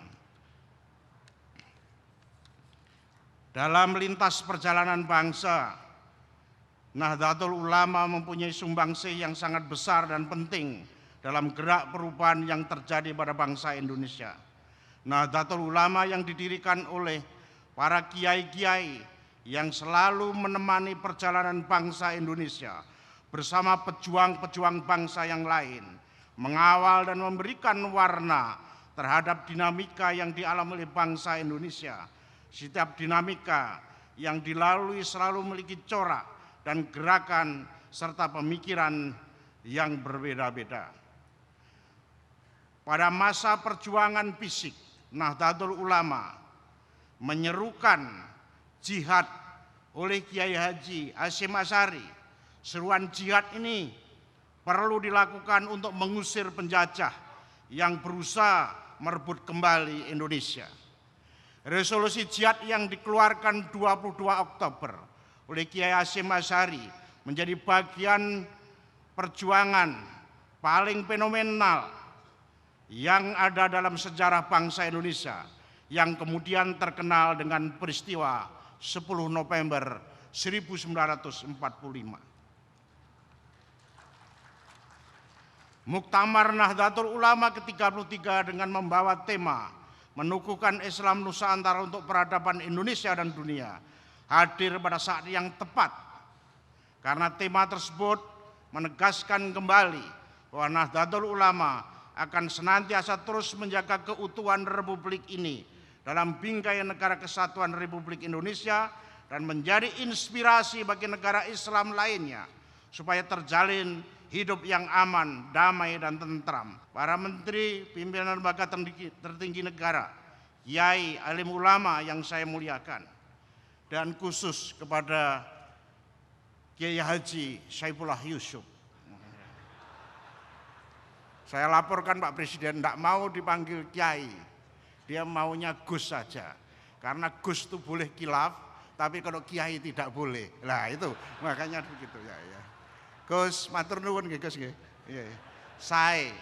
Dalam lintas perjalanan bangsa, Nahdlatul Ulama mempunyai sumbangsih yang sangat besar dan penting dalam gerak perubahan yang terjadi pada bangsa Indonesia. Nahdlatul Ulama yang didirikan oleh para kiai-kiai yang selalu menemani perjalanan bangsa Indonesia bersama pejuang-pejuang bangsa yang lain, mengawal dan memberikan warna terhadap dinamika yang dialami oleh bangsa Indonesia. Setiap dinamika yang dilalui selalu memiliki corak dan gerakan serta pemikiran yang berbeda-beda. Pada masa perjuangan fisik, Nahdlatul Ulama menyerukan jihad oleh Kiai Haji Hasyim Asy'ari. Seruan jihad ini perlu dilakukan untuk mengusir penjajah yang berusaha merebut kembali Indonesia. Resolusi jihad yang dikeluarkan 22 Oktober oleh Kiai Hasyim Asy'ari menjadi bagian perjuangan paling fenomenal yang ada dalam sejarah bangsa Indonesia, yang kemudian terkenal dengan peristiwa 10 November 1945. Muktamar Nahdlatul Ulama ke-33 dengan membawa tema menukuhkan Islam Nusantara untuk peradaban Indonesia dan dunia hadir pada saat yang tepat, karena tema tersebut menegaskan kembali bahwa Nahdlatul Ulama akan senantiasa terus menjaga keutuhan Republik ini dalam bingkai Negara Kesatuan Republik Indonesia dan menjadi inspirasi bagi negara Islam lainnya supaya terjalin hidup yang aman, damai, dan tentram. Para menteri, pimpinan lembaga tertinggi negara, kiai, alim ulama yang saya muliakan, dan khusus kepada Kiai Haji Saifullah Yusuf. Saya laporkan Pak Presiden tidak mau dipanggil kiai, dia maunya Gus saja. Karena Gus itu boleh khilaf, tapi kalau kiai tidak boleh. Lah itu makanya begitu ya. Gus, matur nuwun nggih Gus nggih. Saya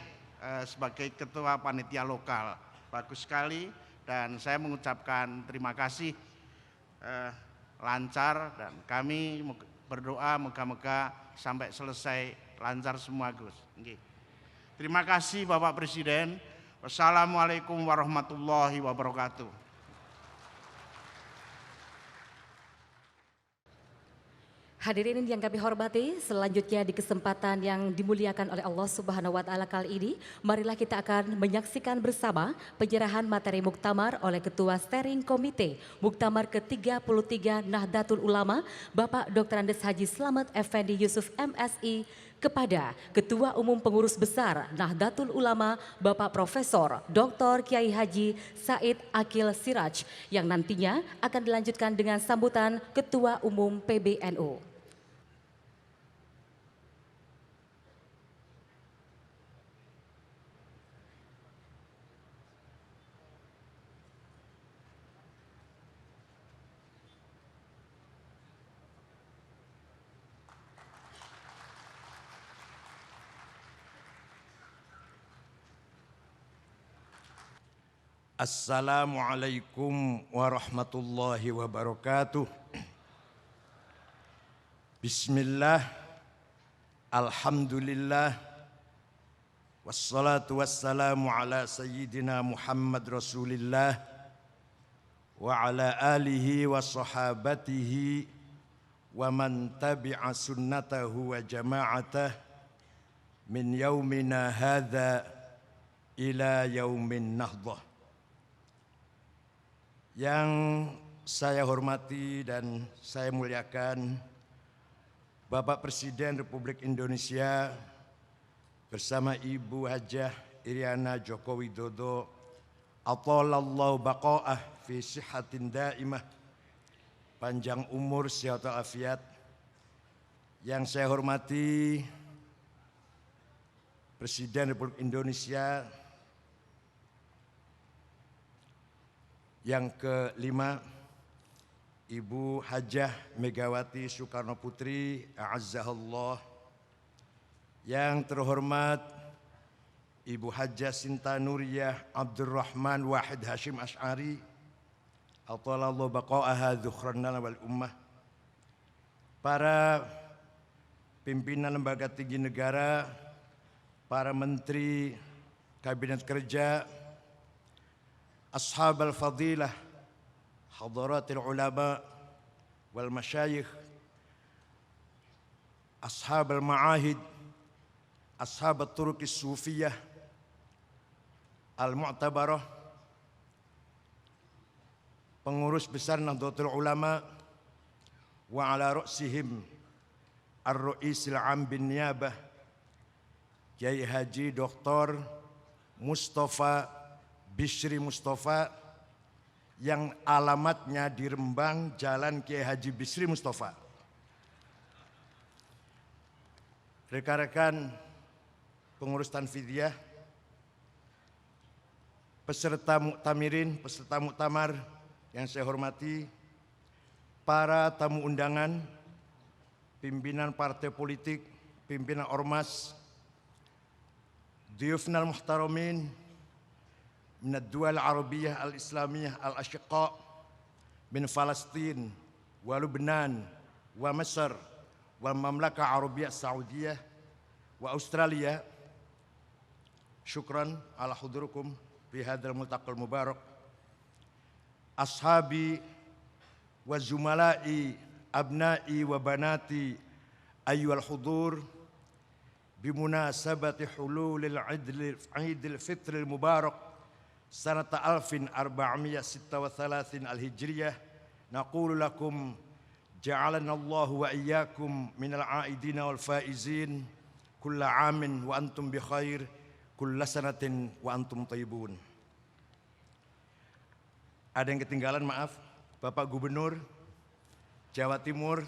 sebagai ketua panitia lokal bagus sekali, dan saya mengucapkan terima kasih lancar, dan kami berdoa moga-moga sampai selesai lancar semua Gus. Nggih. Terima kasih Bapak Presiden. Wassalamualaikum warahmatullahi wabarakatuh. Hadirin yang kami hormati, selanjutnya di kesempatan yang dimuliakan oleh Allah Subhanahu wa Ta'ala kali ini, marilah kita akan menyaksikan bersama penyerahan materi muktamar oleh Ketua Steering Komite Muktamar ke-33 Nahdlatul Ulama, Bapak Dr. Andes Haji Slamet Effendi Yusuf MSI, kepada Ketua Umum Pengurus Besar Nahdlatul Ulama, Bapak Profesor Dr. Kiai Haji Said Akil Siraj, yang nantinya akan dilanjutkan dengan sambutan Ketua Umum PBNU. Assalamualaikum warahmatullahi wabarakatuh. Bismillah, alhamdulillah, wassalatu wassalamu ala sayyidina Muhammad Rasulillah wa ala alihi wa sahabatihi wa man tabi'a sunnatahu wa jama'atah min yaumina hadha ila yaumin nahdah. Yang saya hormati dan saya muliakan Bapak Presiden Republik Indonesia bersama Ibu Hajah Iriana Joko Widodo, atalallahu baqa'ah fi sihatin daimah, panjang umur sehat walafiat. Yang saya hormati Presiden Republik Indonesia yang kelima, Ibu Hajah Megawati Soekarno Putri, a'azzahallah. Yang terhormat Ibu Hajah Sinta Nuriyah Abdurrahman Wahid Hasyim Asy'ari, atalallahu baqa'aha dzukhrana wal ummah. Para pimpinan lembaga tinggi negara, para menteri kabinet kerja, ashab al-fadilah, hadaratil ulama wal masyayikh, ashab al-ma'ahid, ashab al-turuqis sufiyah al-mu'tabarah, pengurus besar Nahdlatul Ulama, wa ala ra'sihim ar-Ra'isil 'Am bin Niyabah Kiai Haji Dr. Mustafa Bishri Mustafa yang alamatnya di Rembang, Jalan Kiai Haji Bishri Mustafa. Rekan-rekan pengurus Tanfidiyah, peserta muktamirin, peserta muktamar yang saya hormati, para tamu undangan, pimpinan partai politik, pimpinan ormas, diyufnal muhtaramin min ad-duwal arabiyah al-islamiyah al-ashiqa min Palestin wa Lubnan wa Mesir wa Mamlakah Arabiyah Saudiyah wa Australia. Syukran ala hudurukum fi hadzal multaqal mubarak. Ashabi wa zumalai abnai wa banati ayyuhal hudur bimunasabati hululil Idul Fitril Mubarak sanata 1436 al-Hijriyah, naqulu lakum ja'alana Allahu wa iyyakum minal aidina wal faizin kulla amin wa antum bi khair kulla sanatin wa antum thayyibun. Ada yang ketinggalan, maaf. Bapak Gubernur Jawa Timur,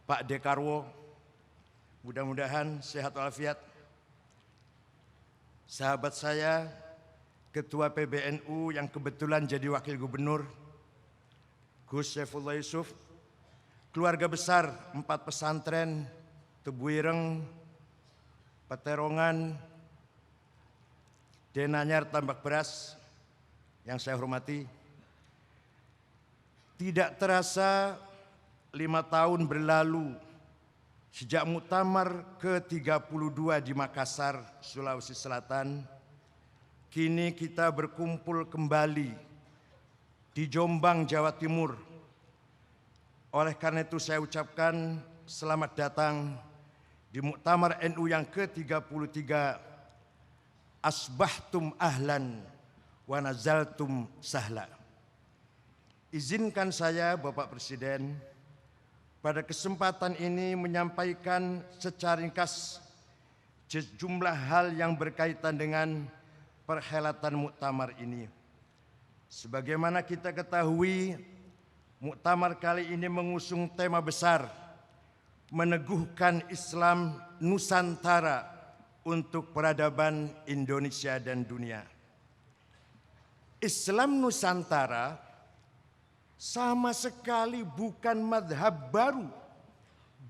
Pak Dekarwo, mudah-mudahan sehat walafiat. Sahabat saya, Ketua PBNU yang kebetulan jadi Wakil Gubernur, Gus Saifullah Yusuf, keluarga besar 4 pesantren, Tebuireng, Peterongan, Denanyar, Tambak Beras, yang saya hormati. Tidak terasa 5 tahun berlalu sejak muktamar ke-32 di Makassar, Sulawesi Selatan. Kini kita berkumpul kembali di Jombang, Jawa Timur. Oleh karena itu saya ucapkan selamat datang di muktamar NU yang ke-33. Asbahtum ahlan wa nazaltum sahla. Izinkan saya, Bapak Presiden, pada kesempatan ini menyampaikan secara ringkas sejumlah hal yang berkaitan dengan perhelatan muktamar ini. Sebagaimana kita ketahui, muktamar kali ini mengusung tema besar, meneguhkan Islam Nusantara untuk peradaban Indonesia dan dunia. Islam Nusantara sama sekali bukan madhab baru,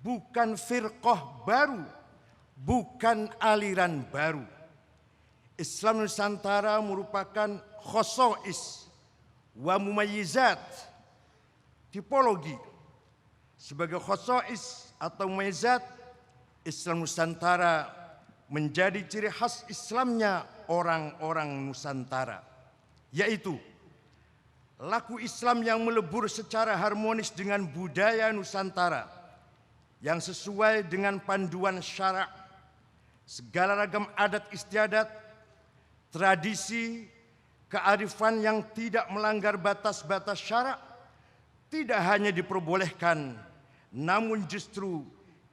bukan firqah baru, bukan aliran baru. Islam Nusantara merupakan khosois wa mumayyizat, tipologi. Sebagai khosois atau mumayyizat, Islam Nusantara menjadi ciri khas Islamnya orang-orang Nusantara, yaitu laku Islam yang melebur secara harmonis dengan budaya Nusantara yang sesuai dengan panduan syarak, segala ragam adat istiadat, tradisi, kearifan yang tidak melanggar batas-batas syarak tidak hanya diperbolehkan, namun justru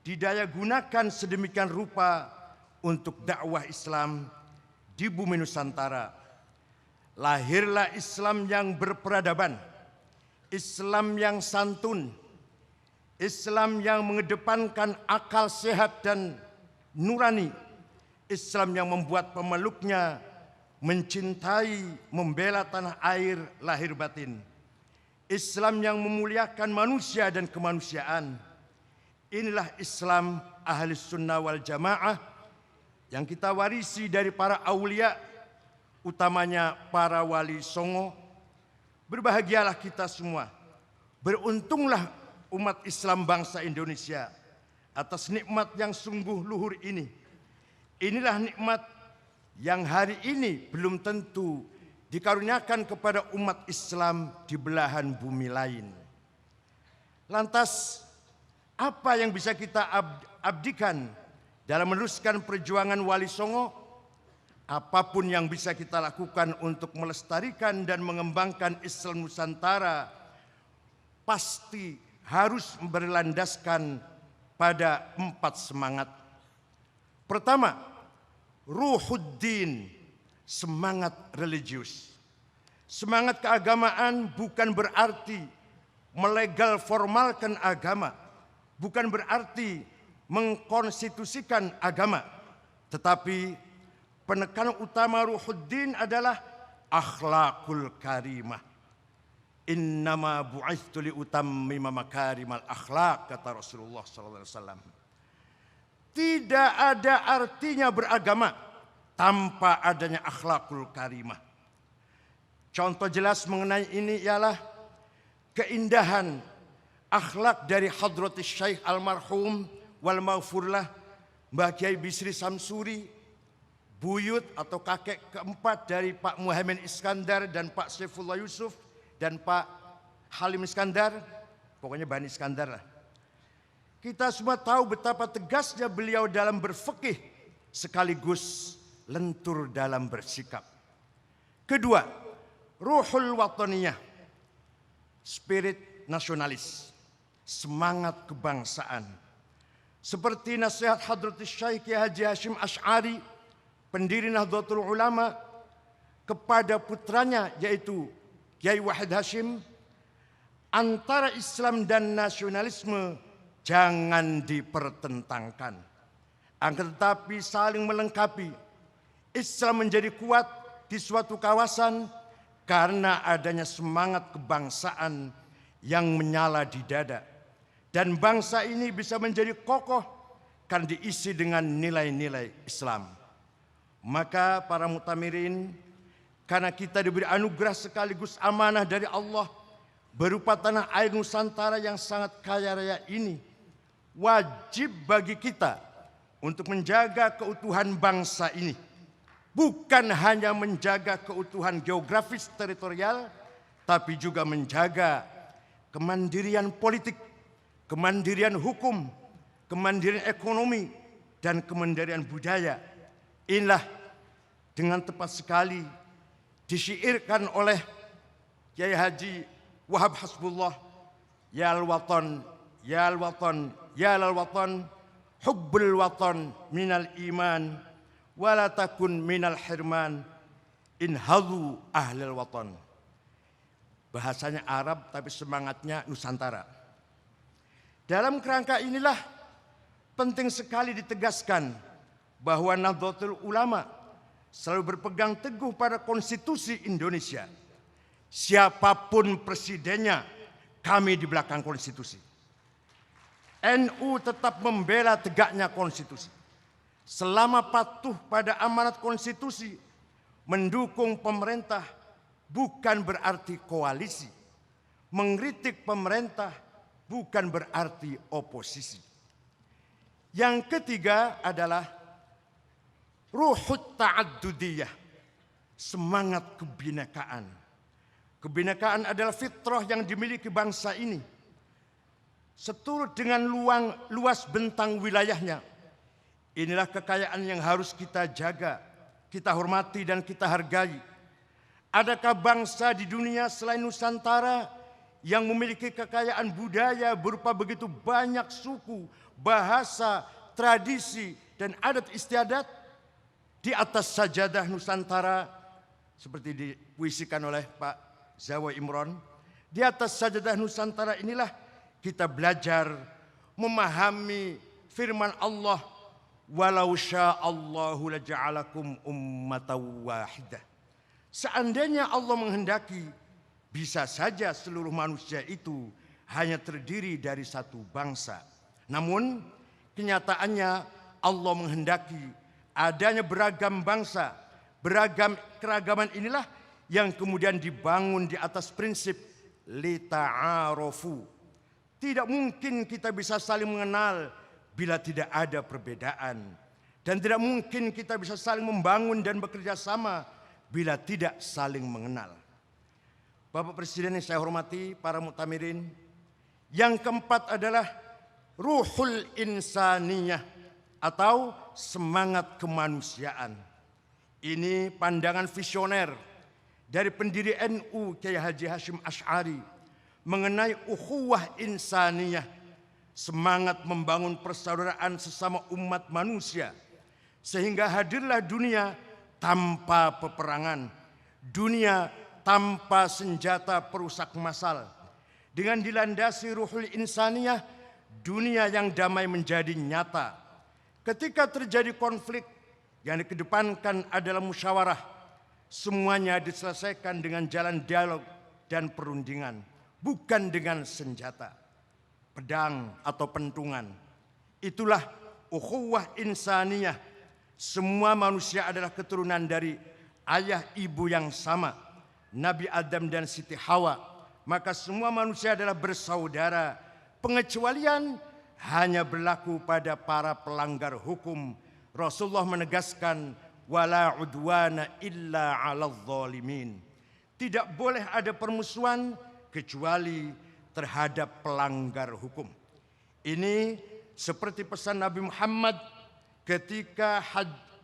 didaya gunakan sedemikian rupa untuk dakwah Islam di bumi Nusantara. Lahirlah Islam yang berperadaban, Islam yang santun, Islam yang mengedepankan akal sehat dan nurani, Islam yang membuat pemeluknya mencintai, membela tanah air lahir batin, Islam yang memuliakan manusia dan kemanusiaan. Inilah Islam ahli sunnah wal jamaah yang kita warisi dari para aulia, utamanya para wali songo. Berbahagialah kita semua, beruntunglah umat Islam bangsa Indonesia atas nikmat yang sungguh luhur ini. Inilah nikmat yang hari ini belum tentu dikaruniakan kepada umat Islam di belahan bumi lain. Lantas, apa yang bisa kita abdikan dalam meneruskan perjuangan Wali Songo? Apapun yang bisa kita lakukan untuk melestarikan dan mengembangkan Islam Nusantara pasti harus berlandaskan pada 4 semangat. Pertama, ruhuddin, semangat religius. Semangat keagamaan bukan berarti melegal formalkan agama, bukan berarti mengkonstitusikan agama, tetapi penekanan utama ruhuddin adalah akhlakul karimah. Innama bu'ithtu liutammima makarimal akhlak, kata Rasulullah SAW. Tidak ada artinya beragama tanpa adanya akhlakul karimah. Contoh jelas mengenai ini ialah keindahan akhlak dari Hadratus Syekh almarhum wal maghfurlah Mbah Kiai Bisri Samsuri, buyut atau kakek keempat dari Pak Muhammad Iskandar dan Pak Saifullah Yusuf dan Pak Halim Iskandar, pokoknya Bani Iskandar lah. Kita semua tahu betapa tegasnya beliau dalam berfikih sekaligus lentur dalam bersikap. Kedua, ruhul wataniyah, spirit nasionalis, semangat kebangsaan. Seperti nasihat Hadratus Syekh Kiai Haji Hashim Asy'ari, pendiri Nahdlatul Ulama, kepada putranya yaitu Kiai Wahid Hashim, antara Islam dan nasionalisme jangan dipertentangkan, akan tetapi saling melengkapi. Islam menjadi kuat di suatu kawasan karena adanya semangat kebangsaan yang menyala di dada, dan bangsa ini bisa menjadi kokoh karena diisi dengan nilai-nilai Islam. Maka para mutamirin, karena kita diberi anugerah sekaligus amanah dari Allah berupa tanah air Nusantara yang sangat kaya raya ini, wajib bagi kita untuk menjaga keutuhan bangsa ini. Bukan hanya menjaga keutuhan geografis teritorial, tapi juga menjaga kemandirian politik, kemandirian hukum, kemandirian ekonomi, dan kemandirian budaya. Inilah dengan tepat sekali disyairkan oleh Kiai Haji Wahab Hasbullah, ya al-watan, ya al-watan, ya al-watan, hubbul watan minal iman, wala takun minal hirman, inhadhu ahlil watan. Bahasanya Arab tapi semangatnya Nusantara. Dalam kerangka inilah penting sekali ditegaskan bahwa Nahdlatul Ulama selalu berpegang teguh pada konstitusi Indonesia. Siapapun presidennya, kami di belakang konstitusi. NU tetap membela tegaknya konstitusi. Selama patuh pada amanat konstitusi, mendukung pemerintah bukan berarti koalisi. Mengkritik pemerintah bukan berarti oposisi. Yang ketiga adalah ruhut ta'addudiyah, semangat kebinekaan. Kebinekaan adalah fitrah yang dimiliki bangsa ini. Seturut dengan luas bentang wilayahnya, inilah kekayaan yang harus kita jaga, kita hormati dan kita hargai. Adakah bangsa di dunia selain Nusantara yang memiliki kekayaan budaya berupa begitu banyak suku, bahasa, tradisi, dan adat istiadat? Di atas sajadah Nusantara, seperti dipuisikan oleh Pak Zawa Imron, di atas sajadah Nusantara inilah kita belajar memahami firman Allah, walau sya'allahu laja'alakum ummatan wahidah. Seandainya Allah menghendaki, bisa saja seluruh manusia itu hanya terdiri dari satu bangsa. Namun kenyataannya Allah menghendaki adanya beragam bangsa, beragam keragaman inilah yang kemudian dibangun di atas prinsip lita'arofu. Tidak mungkin kita bisa saling mengenal bila tidak ada perbedaan. Dan tidak mungkin kita bisa saling membangun dan bekerja sama bila tidak saling mengenal. Bapak Presiden yang saya hormati, para mutamirin, yang keempat adalah ruhul insaniyah atau semangat kemanusiaan. Ini pandangan visioner dari pendiri NU Kiai Haji Hashim Asy'ari mengenai ukhuwah insaniyah, semangat membangun persaudaraan sesama umat manusia, sehingga hadirlah dunia tanpa peperangan, dunia tanpa senjata perusak massal. Dengan dilandasi ruhul insaniyah, dunia yang damai menjadi nyata. Ketika terjadi konflik, yang dikedepankan adalah musyawarah. Semuanya diselesaikan dengan jalan dialog dan perundingan, bukan dengan senjata, pedang atau pentungan. Itulah ukhuwah insaniyah. Semua manusia adalah keturunan dari ayah ibu yang sama, Nabi Adam dan Siti Hawa. Maka semua manusia adalah bersaudara. Pengecualian hanya berlaku pada para pelanggar hukum. Rasulullah menegaskan, wala udwana illa 'alal zalimin. Tidak boleh ada permusuhan kecuali terhadap pelanggar hukum. Ini seperti pesan Nabi Muhammad ketika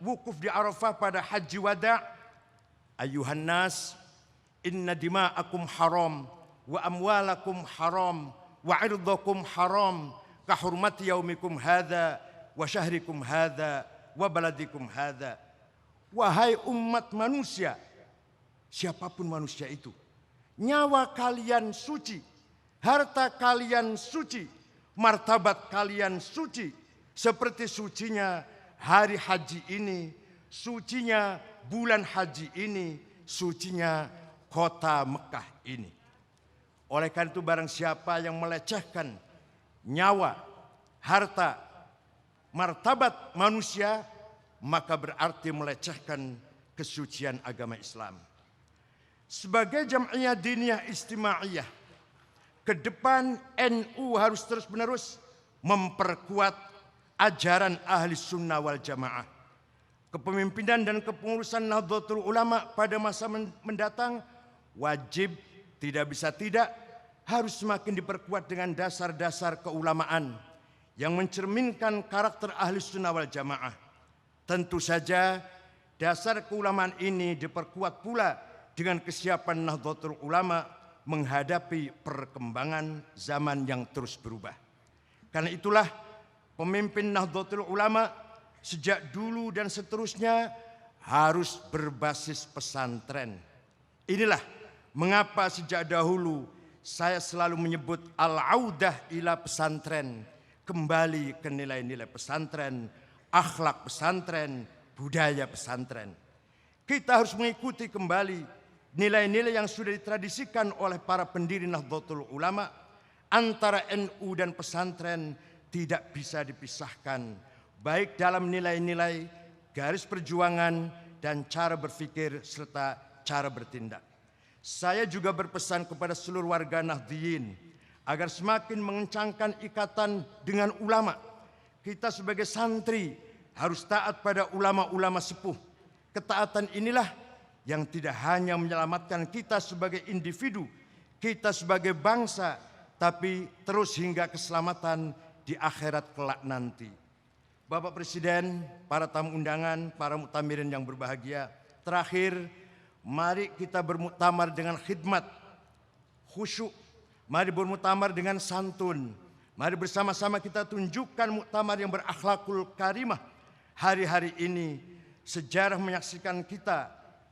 wukuf di Arafah pada haji wada'. Ayuhan nas, inna dima'akum haram wa amwalakum haram wa irdakum haram ka hurmati yaumikum hadha wa syahrikum hadha wa baladikum hadha. Wahai umat manusia, siapapun manusia itu, nyawa kalian suci, harta kalian suci, martabat kalian suci, seperti sucinya hari haji ini, sucinya bulan haji ini, sucinya kota Mekah ini. Oleh karena itu barang siapa yang melecehkan nyawa, harta, martabat manusia, maka berarti melecehkan kesucian agama Islam. Sebagai Jam'iyah Diniyah Istimaiyah, ke depan NU harus terus-menerus memperkuat ajaran ahli sunnah wal jamaah. Kepemimpinan dan kepengurusan Nahdlatul Ulama pada masa mendatang wajib, tidak bisa tidak, harus semakin diperkuat dengan dasar-dasar keulamaan yang mencerminkan karakter ahli sunnah wal jamaah. Tentu saja dasar keulamaan ini diperkuat pula dengan kesiapan Nahdlatul Ulama menghadapi perkembangan zaman yang terus berubah. Karena itulah pemimpin Nahdlatul Ulama sejak dulu dan seterusnya harus berbasis pesantren. Inilah mengapa sejak dahulu saya selalu menyebut al-audah ila pesantren, kembali ke nilai-nilai pesantren, akhlak pesantren, budaya pesantren. Kita harus mengikuti kembali nilai-nilai yang sudah ditradisikan oleh para pendiri Nahdlatul Ulama. Antara NU dan pesantren tidak bisa dipisahkan, baik dalam nilai-nilai, garis perjuangan, dan cara berpikir serta cara bertindak. Saya juga berpesan kepada seluruh warga Nahdliyin agar semakin mengencangkan ikatan dengan ulama. Kita sebagai santri harus taat pada ulama-ulama sepuh. Ketaatan inilah yang tidak hanya menyelamatkan kita sebagai individu, kita sebagai bangsa, tapi terus hingga keselamatan di akhirat kelak nanti. Bapak Presiden, para tamu undangan, para muktamirin yang berbahagia, terakhir, mari kita bermuktamar dengan khidmat, khusyuk, mari bermuktamar dengan santun, mari bersama-sama kita tunjukkan muktamar yang berakhlakul karimah. Hari-hari ini sejarah menyaksikan kita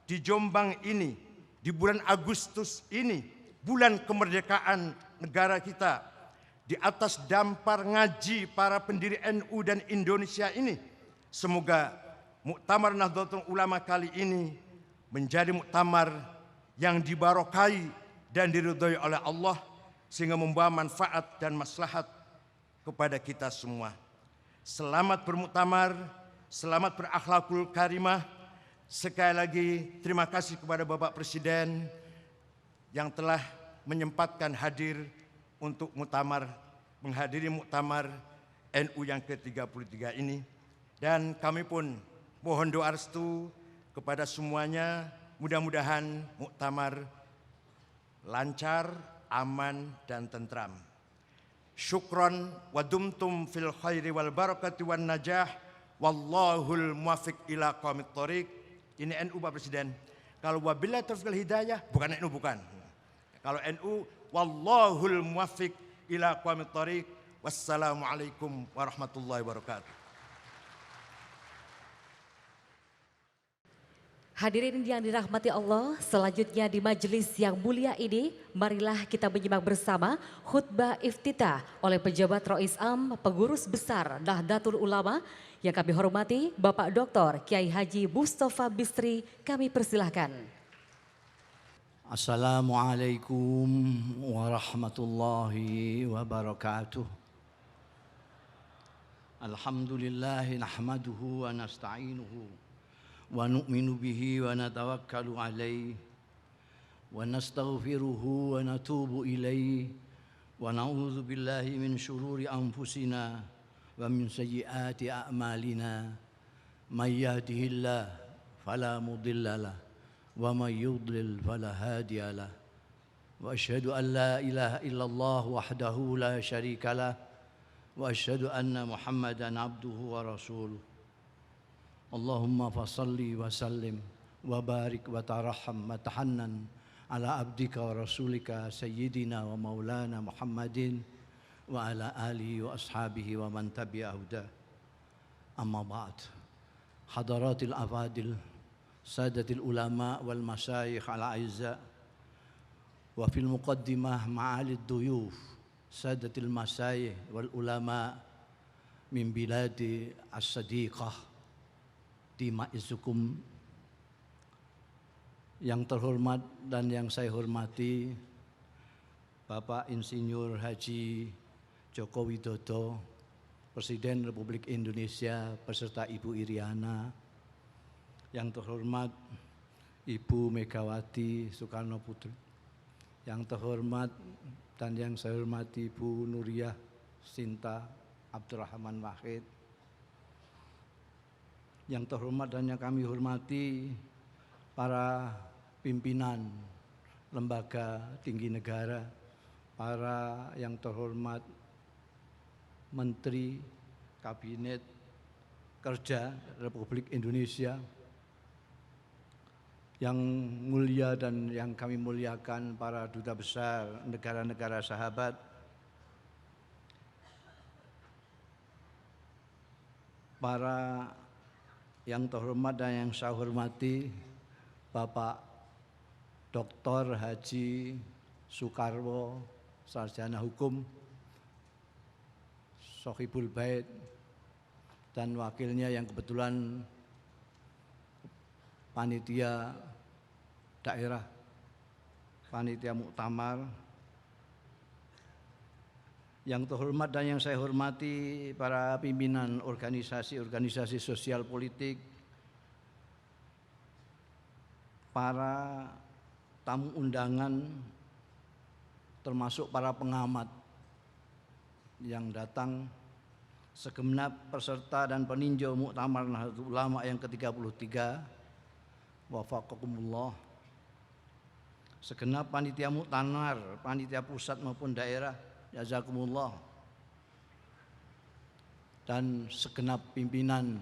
di Jombang ini, di bulan Agustus ini, bulan kemerdekaan negara kita, di atas dampar ngaji para pendiri NU dan Indonesia ini. Semoga muktamar Nahdlatul Ulama kali ini menjadi muktamar yang dibarokai dan diridhoi oleh Allah, sehingga membawa manfaat dan maslahat kepada kita semua. Selamat bermuktamar, selamat berakhlakul karimah. Sekali lagi terima kasih kepada Bapak Presiden yang telah menyempatkan hadir untuk menghadiri muktamar NU yang ke-33 ini. Dan kami pun mohon doa restu kepada semuanya, mudah-mudahan muktamar lancar, aman, dan tentram. Syukron wa dumtum fil khairi wal barakati wan najah, wallahul muwaffiq ila aqwamit thoriq. Ini NU Pak Presiden. Kalau wabillahi taufiq wal hidayah, bukan NU, bukan. Kalau NU Wallahul muwaffiq ila aqwamit thoriq. Wassalamualaikum warahmatullahi wabarakatuh. Hadirin yang dirahmati Allah, selanjutnya di majelis yang mulia ini, marilah kita menyimak bersama khutbah iftitah oleh pejabat Rois Am Pengurus Besar Nahdlatul Ulama yang kami hormati Bapak Dr. Kiai Haji Mustafa Bisri. Kami persilahkan. Assalamualaikum warahmatullahi wabarakatuh. Alhamdulillahi nahmaduhu wa nasta'inuhu wa nu'minu bihi wa natawakkalu alaihi wa nastaghfiruhu wa natubu ilaihi wa na'udzu billahi min syururi anfusina wa min sayyiati a'malina may yahdihillahu fala mudhillalah wa may yudlil fala hadiyalah wa asyhadu an la ilaha illallah wahdahu la syarikalah wa asyhadu anna Muhammadan abduhu wa rasuluh. Allahumma fasalli wa sallim wa barik wa taraham wa tahannan ala abdika wa rasulika sayyidina wa maulana Muhammadin wa ala alihi wa ashabihi wa man tabi'ahu da. Amma ba'd. Hadaratil afadil, sadatil ulama wal masyayikh al a'izza wa fil muqaddimah ma'alid duyuf sadatil masyayikh wal ulama min biladi as-sadiqah di Ma'izukum. Yang terhormat dan yang saya hormati Bapak Insinyur Haji Joko Widodo, Presiden Republik Indonesia beserta Ibu Iriana. Yang terhormat Ibu Megawati Soekarno Putri. Yang terhormat dan yang saya hormati Ibu Nuriyah Sinta Abdurrahman Wahid. Yang terhormat dan yang kami hormati para pimpinan lembaga tinggi negara, para yang terhormat Menteri Kabinet Kerja Republik Indonesia, yang mulia dan yang kami muliakan para duta besar negara-negara sahabat, para yang terhormat dan yang saya hormati Bapak Dr. Haji Soekarwo, Sarjana Hukum, Sohibul Bait, dan wakilnya yang kebetulan panitia daerah, panitia muktamar. Yang terhormat dan yang saya hormati para pimpinan organisasi sosial politik, para tamu undangan, termasuk para pengamat yang datang, segenap peserta dan peninjau Muktamar Nahdlatul Ulama yang ke-33, wafaqakumullah, segenap panitia muktamar, panitia pusat maupun daerah, jazakumullah, dan segenap pimpinan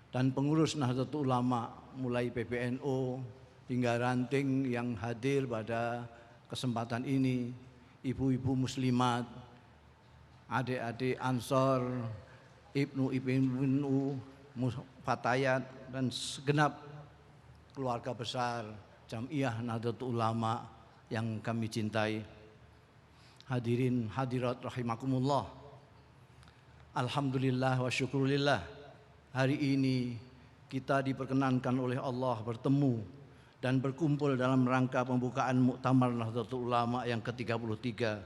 dan pengurus Nahdlatul Ulama mulai PBNU hingga ranting yang hadir pada kesempatan ini, ibu-ibu muslimat, adik-adik Ansor, ibnu Fatayat, dan segenap keluarga besar Jam'iyah Nahdlatul Ulama yang kami cintai. Hadirin hadirat rahimakumullah. Alhamdulillah wa syukurillah. Hari ini kita diperkenankan oleh Allah bertemu dan berkumpul dalam rangka pembukaan Muktamar Nahdlatul Ulama yang ke-33.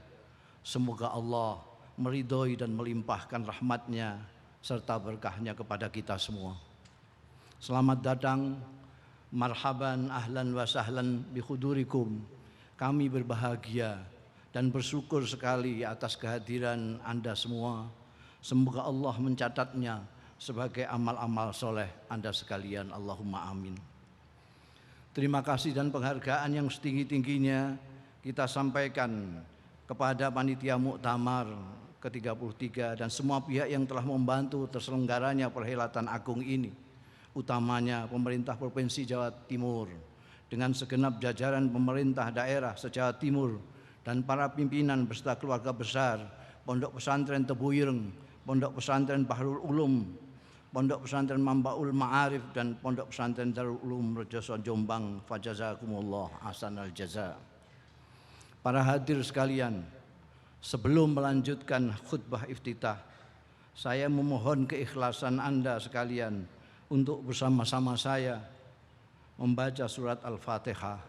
Semoga Allah meridhoi dan melimpahkan rahmatnya serta berkahnya kepada kita semua. Selamat datang, marhaban, ahlan wa sahlan bihudurikum. Kami berbahagia dan bersyukur sekali atas kehadiran Anda semua. Semoga Allah mencatatnya sebagai amal-amal soleh Anda sekalian. Allahumma amin. Terima kasih dan penghargaan yang setinggi-tingginya kita sampaikan kepada panitia Muktamar ke-33 dan semua pihak yang telah membantu terselenggaranya perhelatan agung ini, utamanya pemerintah Provinsi Jawa Timur dengan segenap jajaran pemerintah daerah se-Jawa Timur dan para pimpinan beserta keluarga besar Pondok Pesantren Tebu Ireng, Pondok Pesantren Bahrul Ulum, Pondok Pesantren Mambaul Ma'arif, dan Pondok Pesantren Darul Ulum Rejoso Jombang. Fajazakumullah ahsanal jaza. Para hadir sekalian, sebelum melanjutkan khutbah iftitah, saya memohon keikhlasan Anda sekalian untuk bersama-sama saya membaca surat Al-Fatihah,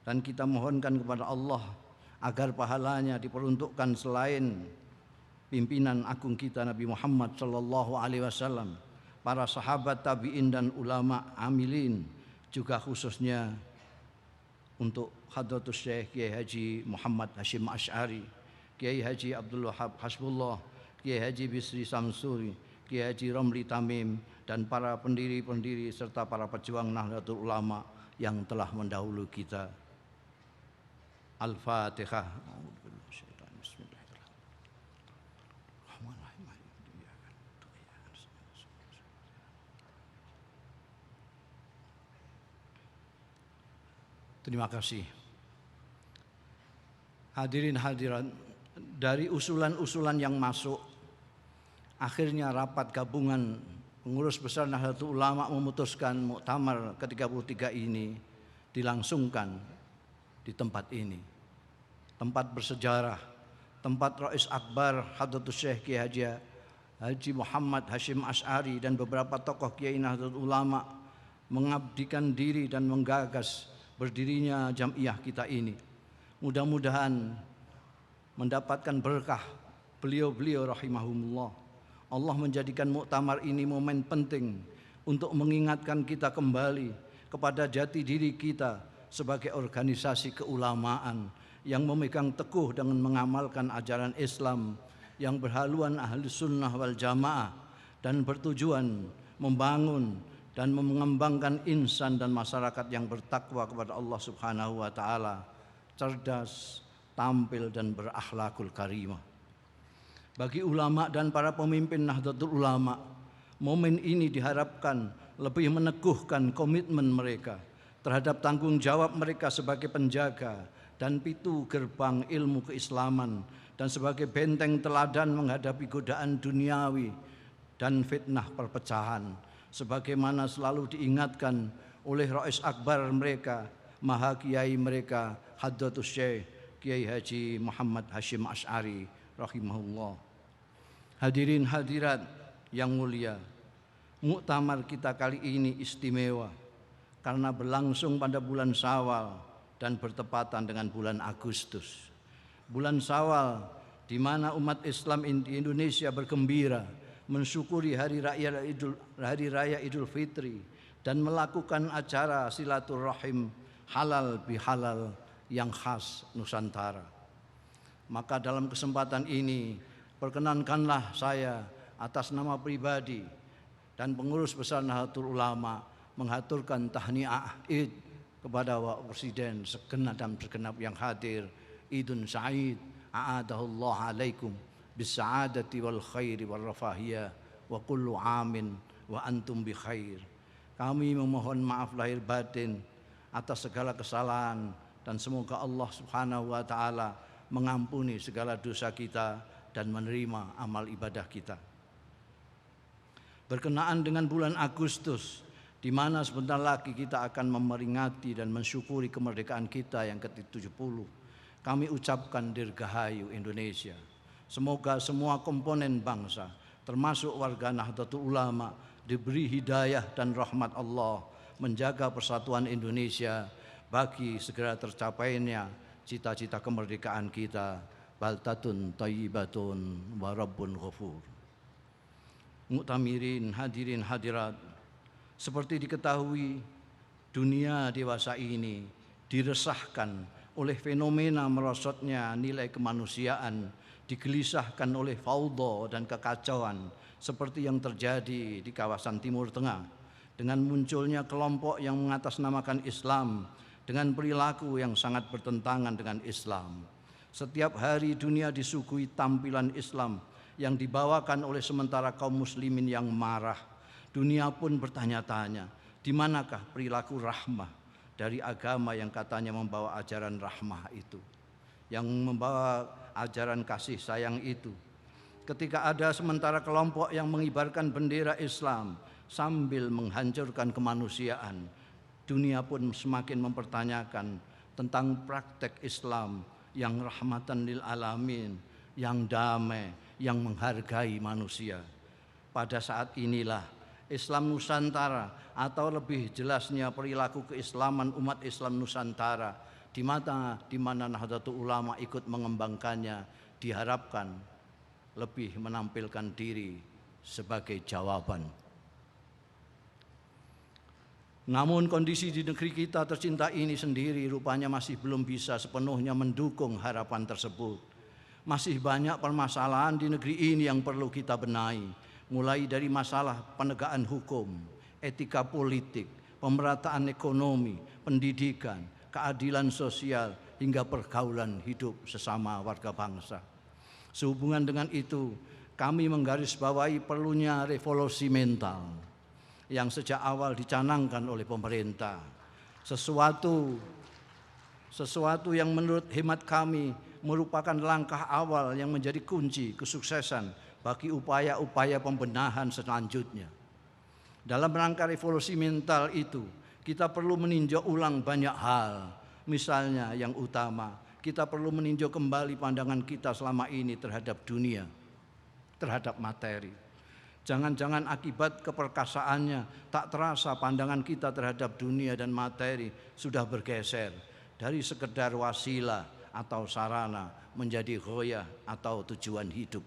dan kita mohonkan kepada Allah agar pahalanya diperuntukkan selain pimpinan agung kita Nabi Muhammad sallallahu alaihi wasallam, para sahabat tabi'in dan ulama amilin, juga khususnya untuk Hadratus Syekh Kiai Haji Muhammad Hashim Asy'ari, Kiai Haji Abdul Wahab Hasbullah, Kiai Haji Bisri Samsuri, Kiai Haji Romli Tamim, dan para pendiri-pendiri serta para pejuang Nahdlatul Ulama yang telah mendahului kita. Al-Fatihah. Terima kasih. Hadirin hadirat, dari usulan-usulan yang masuk, akhirnya rapat gabungan pengurus besar Nahdlatul Ulama memutuskan muktamar ke-33 ini dilangsungkan di tempat ini. Tempat bersejarah, tempat Rais Akbar Hadratus Syekh Kiai Haji Muhammad Hashim Asy'ari dan beberapa tokoh Kiai Nahdlatul Ulama mengabdikan diri dan menggagas berdirinya jamiah kita ini. Mudah-mudahan mendapatkan berkah beliau-beliau rahimahumullah. Allah menjadikan muktamar ini momen penting untuk mengingatkan kita kembali kepada jati diri kita sebagai organisasi keulamaan yang memegang teguh dengan mengamalkan ajaran Islam yang berhaluan ahli sunnah wal jamaah dan bertujuan membangun dan mengembangkan insan dan masyarakat yang bertakwa kepada Allah Subhanahu wa taala, cerdas, tampil dan berakhlakul karimah. Bagi ulama dan para pemimpin Nahdlatul Ulama, momen ini diharapkan lebih meneguhkan komitmen mereka terhadap tanggung jawab mereka sebagai penjaga dan pintu gerbang ilmu keislaman dan sebagai benteng teladan menghadapi godaan duniawi dan fitnah perpecahan, sebagaimana selalu diingatkan oleh Rais Akbar mereka, Maha Kiai mereka, Hadratus Syekh Kiai Haji Muhammad Hashim Asy'ari rahimahullah. Hadirin hadirat yang mulia, muktamar kita kali ini istimewa karena berlangsung pada bulan Syawal dan bertepatan dengan bulan Agustus. Bulan Syawal di mana umat Islam di Indonesia bergembira mensyukuri hari raya Idul Fitri dan melakukan acara silaturahim halal bihalal yang khas Nusantara. Maka dalam kesempatan ini perkenankanlah saya atas nama pribadi dan pengurus besar Nahdlatul Ulama menghaturkan tahniah Id kepada Bapak Presiden segenap yang hadir. Idun Sa'id, a'adahullah alaikum bis'adati wal khairi wal rafahiyah wa kullu amin wa antum bi khair. Kami memohon maaf lahir batin atas segala kesalahan dan semoga Allah Subhanahu wa taala mengampuni segala dosa kita dan menerima amal ibadah kita. Berkenaan dengan bulan Agustus di mana sebentar lagi kita akan memperingati dan mensyukuri kemerdekaan kita yang ke-70, kami ucapkan dirgahayu Indonesia. Semoga semua komponen bangsa termasuk warga Nahdlatul Ulama diberi hidayah dan rahmat Allah menjaga persatuan Indonesia bagi segera tercapainya cita-cita kemerdekaan kita. Baltatun thayyibatun wa rabbun ghafur. Muktamirin, hadirin hadirat, seperti diketahui, dunia dewasa ini diresahkan oleh fenomena merosotnya nilai kemanusiaan, digelisahkan oleh fauda dan kekacauan seperti yang terjadi di kawasan Timur Tengah dengan munculnya kelompok yang mengatasnamakan Islam dengan perilaku yang sangat bertentangan dengan Islam. Setiap hari dunia disuguhi tampilan Islam yang dibawakan oleh sementara kaum muslimin yang marah. Dunia pun bertanya-tanya, di manakah perilaku rahmah dari agama yang katanya membawa ajaran rahmah itu? yang membawa ajaran kasih sayang itu. Ketika ada sementara kelompok yang mengibarkan bendera Islam sambil menghancurkan kemanusiaan, dunia pun semakin mempertanyakan tentang praktek Islam yang rahmatan lil alamin, yang damai, yang menghargai manusia. Pada saat inilah Islam Nusantara, atau lebih jelasnya perilaku keislaman umat Islam Nusantara, di mana Nahdlatul Ulama ikut mengembangkannya, diharapkan lebih menampilkan diri sebagai jawaban. Namun kondisi di negeri kita tercinta ini sendiri rupanya masih belum bisa sepenuhnya mendukung harapan tersebut. Masih banyak permasalahan di negeri ini yang perlu kita benahi, mulai dari masalah penegakan hukum, etika politik, pemerataan ekonomi, pendidikan, keadilan sosial, hingga pergaulan hidup sesama warga bangsa. Sehubungan dengan itu, kami menggarisbawahi perlunya revolusi mental yang sejak awal dicanangkan oleh pemerintah. Sesuatu yang menurut hemat kami merupakan langkah awal yang menjadi kunci kesuksesan bagi upaya-upaya pembenahan selanjutnya. Dalam rangka revolusi mental itu, kita perlu meninjau ulang banyak hal. Misalnya yang utama, kita perlu meninjau kembali pandangan kita selama ini terhadap dunia, terhadap materi. Jangan-jangan akibat keperkasaannya tak terasa pandangan kita terhadap dunia dan materi sudah bergeser dari sekedar wasilah atau sarana menjadi ghoyah atau tujuan hidup.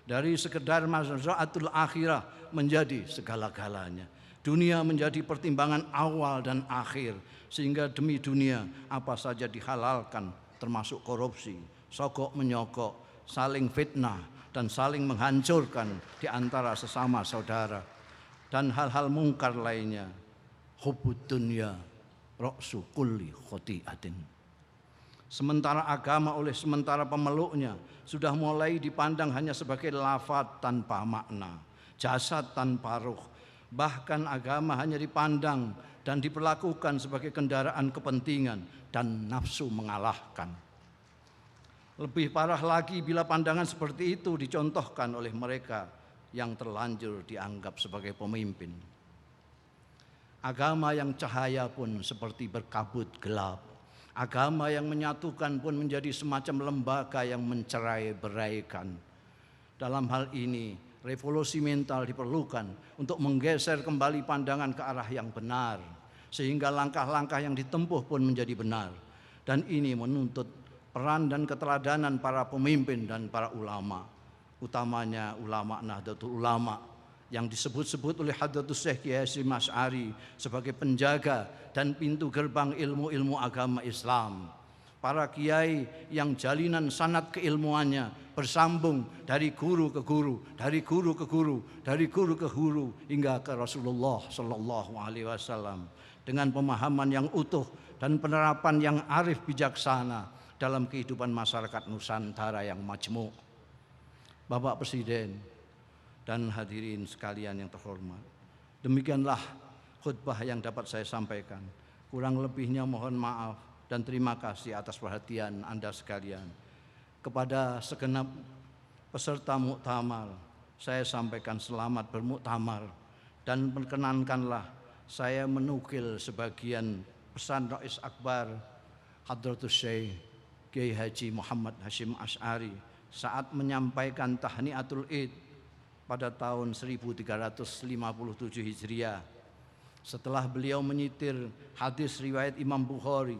Dari sekedar mazra'atul akhirah menjadi segala-galanya. Dunia menjadi pertimbangan awal dan akhir, sehingga demi dunia apa saja dihalalkan, termasuk korupsi, sogok menyogok, saling fitnah, dan saling menghancurkan di antara sesama saudara, dan hal-hal mungkar lainnya. Hubbud dunya ra'su kulli khoti'atin. Sementara agama oleh sementara pemeluknya sudah mulai dipandang hanya sebagai lafaz tanpa makna, jasad tanpa ruh. Bahkan agama hanya dipandang dan diperlakukan sebagai kendaraan kepentingan dan nafsu mengalahkan. Lebih parah lagi bila pandangan seperti itu dicontohkan oleh mereka yang terlanjur dianggap sebagai pemimpin. Agama yang cahaya pun seperti berkabut gelap. Agama yang menyatukan pun menjadi semacam lembaga yang mencerai-beraikan. Dalam hal ini, revolusi mental diperlukan untuk menggeser kembali pandangan ke arah yang benar, sehingga langkah-langkah yang ditempuh pun menjadi benar. Dan ini menuntut peran dan keteladanan para pemimpin dan para ulama, utamanya ulama Nahdlatul Ulama yang disebut-sebut oleh Hadratus Syekh Kiai Hasyim Asy'ari sebagai penjaga dan pintu gerbang ilmu-ilmu agama Islam. Para kiai yang jalinan sanad keilmuannya bersambung dari guru ke guru, dari guru ke guru, dari guru ke guru hingga ke Rasulullah sallallahu alaihi wasallam dengan pemahaman yang utuh dan penerapan yang arif bijaksana dalam kehidupan masyarakat Nusantara yang majmuk. Bapak Presiden dan hadirin sekalian yang terhormat, demikianlah khutbah yang dapat saya sampaikan. Kurang lebihnya mohon maaf dan terima kasih atas perhatian Anda sekalian. Kepada segenap peserta muktamar, saya sampaikan selamat bermuktamar dan perkenankanlah saya menukil sebagian pesan Rais Akbar Hadratus Syekh Kiai Haji Muhammad Hasyim Asy'ari saat menyampaikan tahniatul Id pada tahun 1357 Hijriah, setelah beliau menyitir hadis riwayat Imam Bukhari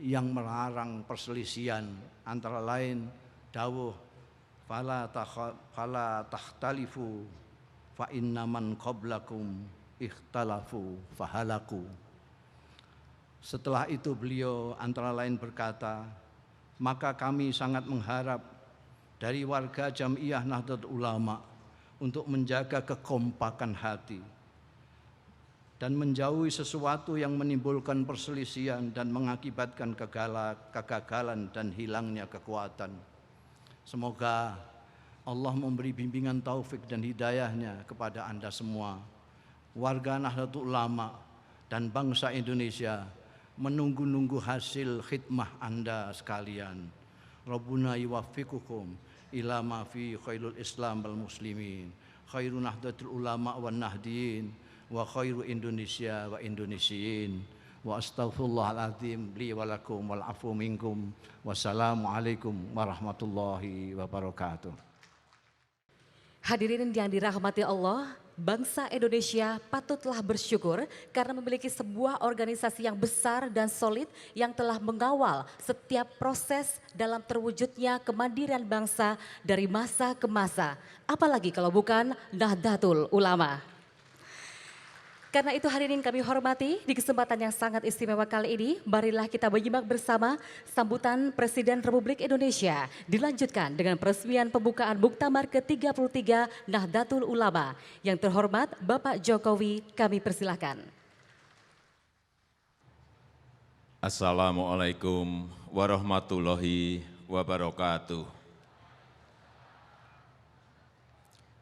yang melarang perselisihan, antara lain dawuh fala tahtalifu fa inna man qablakum ikhtalafu fahalaku. Setelah itu beliau antara lain berkata, maka kami sangat mengharap dari warga Jam'iyah Nahdlatul Ulama untuk menjaga kekompakan hati dan menjauhi sesuatu yang menimbulkan perselisihan dan mengakibatkan kegagalan dan hilangnya kekuatan. Semoga Allah memberi bimbingan taufik dan hidayahnya kepada Anda semua, warga Nahdlatul Ulama dan bangsa Indonesia, menunggu-nunggu hasil khidmah Anda sekalian. Rabbuna yuwaffiqukum ila ma fi khairul Islam wal muslimin, khairu nahdlatul ulama wan nahdiyin, wa khairu Indonesia wa Indonesiyin. Wa astaghfirullahaladzim li wa lakum wal afu minkum. Wassalamualaikum warahmatullahi wabarakatuh. Hadirin yang dirahmati Allah, bangsa Indonesia patutlah bersyukur karena memiliki sebuah organisasi yang besar dan solid yang telah mengawal setiap proses dalam terwujudnya kemandirian bangsa dari masa ke masa. Apalagi kalau bukan Nahdlatul Ulama. Karena itu hadirin kami hormati, di kesempatan yang sangat istimewa kali ini, marilah kita menyimak bersama sambutan Presiden Republik Indonesia. Dilanjutkan dengan peresmian pembukaan Muktamar ke-33 Nahdlatul Ulama. Yang terhormat Bapak Jokowi, kami persilahkan. Assalamualaikum warahmatullahi wabarakatuh.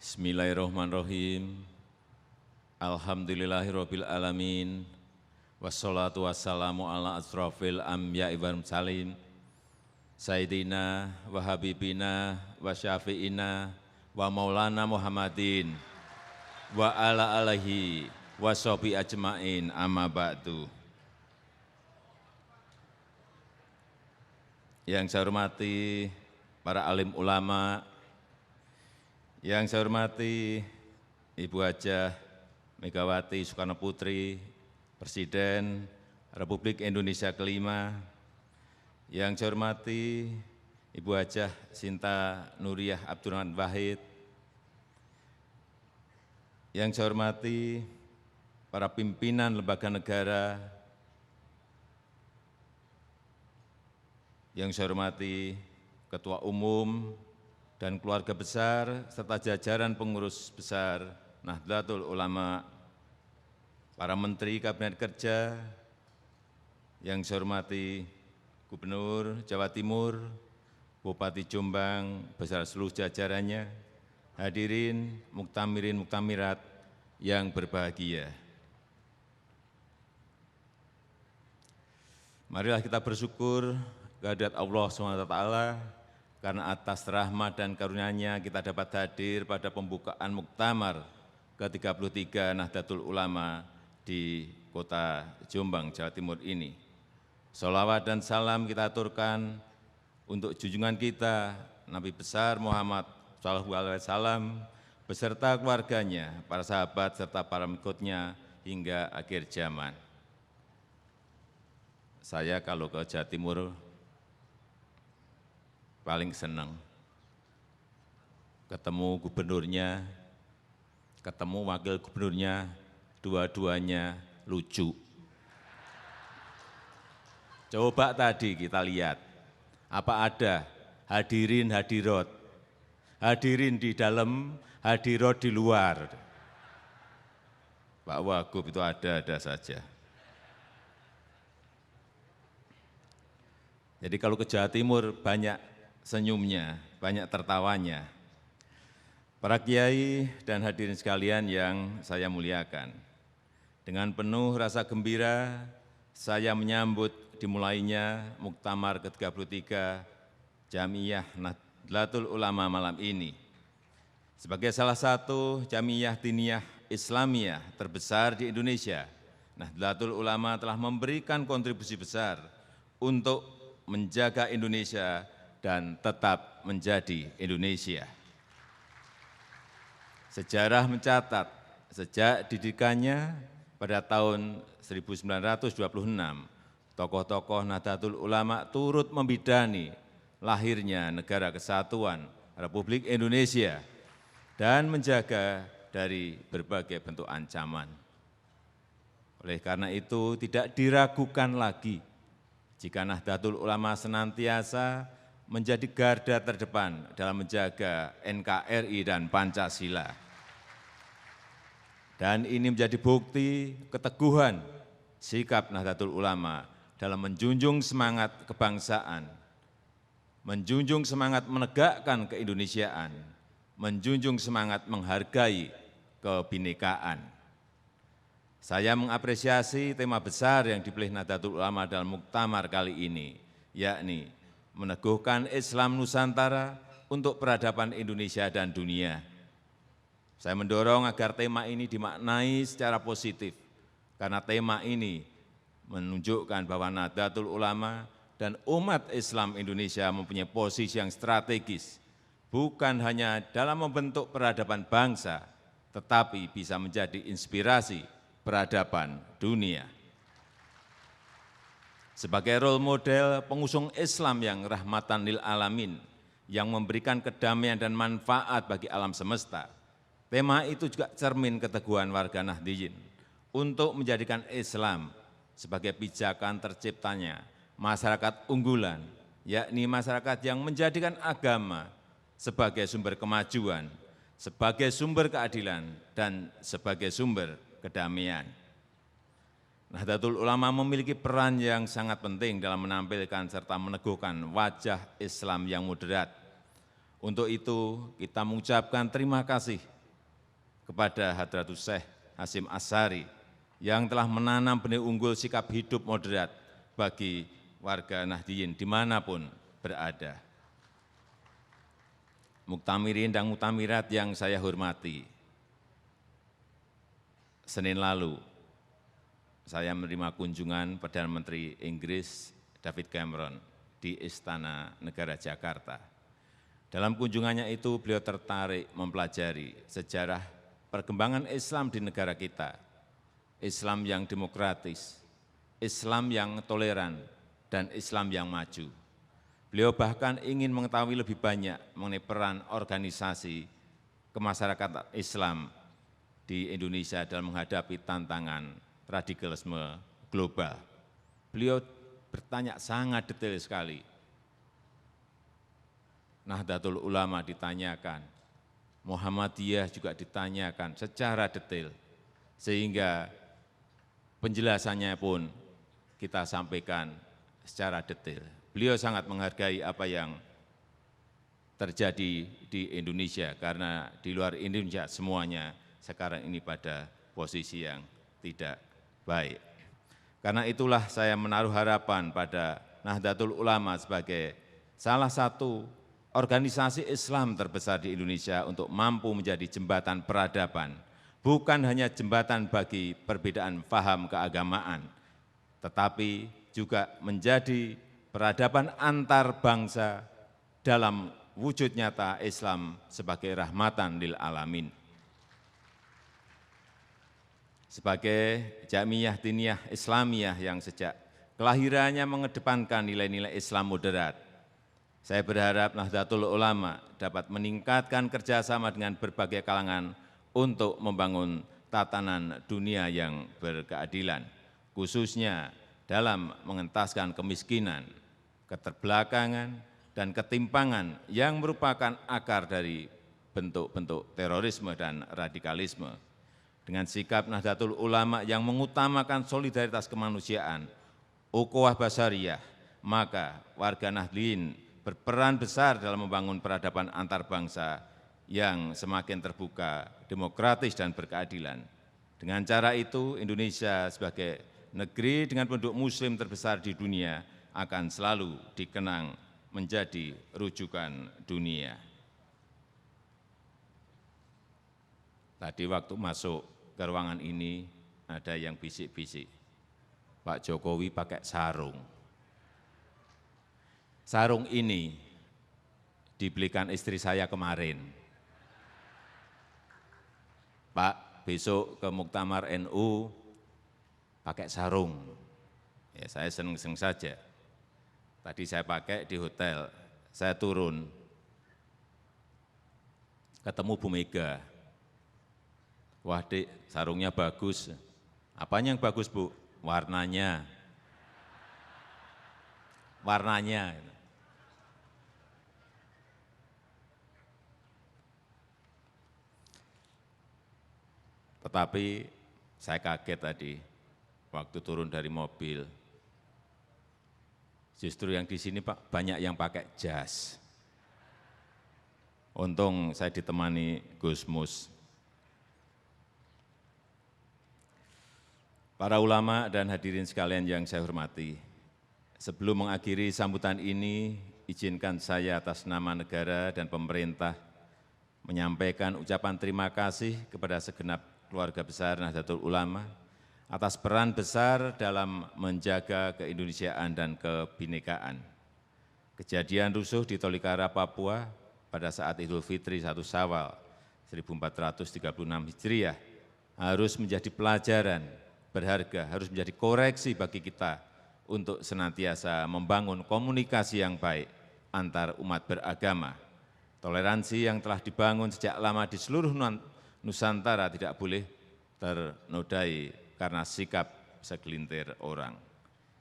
Bismillahirrahmanirrahim. Alhamdulillahirabbil alamin. Wassalatu wassalamu ala asrofil anbiya'i wal mursalin. Sayyidina wa habibina wa syafi'ina wa maulana Muhammadin wa ala alihi wa sahbihi ajmain, amma ba'du. Yang saya hormati para alim ulama, yang saya hormati Ibu Hajah Megawati Soekarno Putri, Presiden Republik Indonesia kelima, yang saya hormati Ibu Hajah Sinta Nuriyah Abdurrahman Wahid, yang saya hormati para pimpinan lembaga negara, yang saya hormati Ketua Umum dan keluarga besar serta jajaran pengurus besar Nahdlatul Ulama, para menteri Kabinet Kerja, yang saya hormati Gubernur Jawa Timur, Bupati Jombang, beserta seluruh jajarannya, hadirin muktamirin muktamirat yang berbahagia. Marilah kita bersyukur kehadirat Allah SWT, karena atas rahmat dan karunia-Nya kita dapat hadir pada pembukaan Muktamar ke-33 Nahdlatul Ulama di kota Jombang, Jawa Timur ini. Sholawat dan salam kita aturkan untuk junjungan kita, Nabi besar Muhammad SAW, beserta keluarganya, para sahabat, serta para pengikutnya hingga akhir zaman. Saya kalau ke Jawa Timur paling senang ketemu gubernurnya, ketemu wakil gubernurnya, dua-duanya lucu. Coba tadi kita lihat, apa ada hadirin hadirat, hadirin di dalam, hadirat di luar. Pak Wagub itu ada saja. Jadi kalau ke Jawa Timur banyak senyumnya, banyak tertawanya. Para kiai dan hadirin sekalian yang saya muliakan, dengan penuh rasa gembira saya menyambut dimulainya Muktamar ke-33 Jamiyah Nahdlatul Ulama malam ini. Sebagai salah satu Jamiyah Diniyah Islamiyah terbesar di Indonesia, Nahdlatul Ulama telah memberikan kontribusi besar untuk menjaga Indonesia dan tetap menjadi Indonesia. Sejarah mencatat, sejak didikannya pada tahun 1926, tokoh-tokoh Nahdlatul Ulama turut membidani lahirnya Negara Kesatuan Republik Indonesia dan menjaga dari berbagai bentuk ancaman. Oleh karena itu, tidak diragukan lagi jika Nahdlatul Ulama senantiasa menjadi garda terdepan dalam menjaga NKRI dan Pancasila. Dan ini menjadi bukti keteguhan sikap Nahdlatul Ulama dalam menjunjung semangat kebangsaan, menjunjung semangat menegakkan keindonesiaan, menjunjung semangat menghargai kebinekaan. Saya mengapresiasi tema besar yang dipilih Nahdlatul Ulama dalam muktamar kali ini, yakni meneguhkan Islam Nusantara untuk peradaban Indonesia dan dunia. Saya mendorong agar tema ini dimaknai secara positif, karena tema ini menunjukkan bahwa Nahdlatul Ulama dan umat Islam Indonesia mempunyai posisi yang strategis, bukan hanya dalam membentuk peradaban bangsa, tetapi bisa menjadi inspirasi peradaban dunia. Sebagai role model pengusung Islam yang rahmatan lil alamin, yang memberikan kedamaian dan manfaat bagi alam semesta, tema itu juga cermin keteguhan warga Nahdliyin untuk menjadikan Islam sebagai pijakan terciptanya masyarakat unggulan, yakni masyarakat yang menjadikan agama sebagai sumber kemajuan, sebagai sumber keadilan, dan sebagai sumber kedamaian. Nahdlatul Ulama memiliki peran yang sangat penting dalam menampilkan serta meneguhkan wajah Islam yang moderat. Untuk itu, kita mengucapkan terima kasih kepada Hadratus Syekh Hasyim Asy'ari yang telah menanam benih unggul sikap hidup moderat bagi warga Nahdliyin dimanapun berada. Muktamirin dan muktamirat yang saya hormati, Senin lalu, saya menerima kunjungan Perdana Menteri Inggris David Cameron di Istana Negara Jakarta. Dalam kunjungannya itu, beliau tertarik mempelajari sejarah perkembangan Islam di negara kita, Islam yang demokratis, Islam yang toleran, dan Islam yang maju. Beliau bahkan ingin mengetahui lebih banyak mengenai peran organisasi kemasyarakatan Islam di Indonesia dalam menghadapi tantangan radikalisme global. Beliau bertanya sangat detail sekali. Nahdlatul Ulama ditanyakan, Muhammadiyah juga ditanyakan secara detail, sehingga penjelasannya pun kita sampaikan secara detail. Beliau sangat menghargai apa yang terjadi di Indonesia, karena di luar Indonesia semuanya sekarang ini pada posisi yang tidak baik. Karena itulah saya menaruh harapan pada Nahdlatul Ulama sebagai salah satu organisasi Islam terbesar di Indonesia untuk mampu menjadi jembatan peradaban, bukan hanya jembatan bagi perbedaan paham keagamaan, tetapi juga menjadi peradaban antar bangsa dalam wujud nyata Islam sebagai rahmatan lil alamin. Sebagai Jamiyah Diniyah Islamiyah yang sejak kelahirannya mengedepankan nilai-nilai Islam moderat, saya berharap Nahdlatul Ulama dapat meningkatkan kerjasama dengan berbagai kalangan untuk membangun tatanan dunia yang berkeadilan, khususnya dalam mengentaskan kemiskinan, keterbelakangan, dan ketimpangan yang merupakan akar dari bentuk-bentuk terorisme dan radikalisme. Dengan sikap Nahdlatul Ulama yang mengutamakan solidaritas kemanusiaan, ukhuwah basariyah, maka warga Nahdliyin berperan besar dalam membangun peradaban antar bangsa yang semakin terbuka, demokratis, dan berkeadilan. Dengan cara itu, Indonesia sebagai negeri dengan penduduk muslim terbesar di dunia akan selalu dikenang menjadi rujukan dunia. Tadi waktu masuk ke ruangan ini ada yang bisik-bisik, Pak Jokowi pakai sarung. Sarung ini dibelikan istri saya kemarin. Pak, besok ke Muktamar NU pakai sarung. Ya, saya senang-senang saja. Tadi saya pakai di hotel, saya turun, ketemu Bu Mega. Wah Dek, sarungnya bagus. Apanya yang bagus Bu? Warnanya. Warnanya. Tetapi saya kaget tadi waktu turun dari mobil. Justru yang di sini Pak banyak yang pakai jas. Untung saya ditemani Gus Mus. Para ulama dan hadirin sekalian yang saya hormati, sebelum mengakhiri sambutan ini, izinkan saya atas nama negara dan pemerintah menyampaikan ucapan terima kasih kepada segenap keluarga besar Nahdlatul Ulama atas peran besar dalam menjaga keindonesiaan dan kebinekaan. Kejadian rusuh di Tolikara, Papua pada saat Idul Fitri 1 Syawal 1436 Hijriah harus menjadi pelajaran berharga, harus menjadi koreksi bagi kita untuk senantiasa membangun komunikasi yang baik antar umat beragama. Toleransi yang telah dibangun sejak lama di seluruh Nusantara tidak boleh ternodai karena sikap segelintir orang.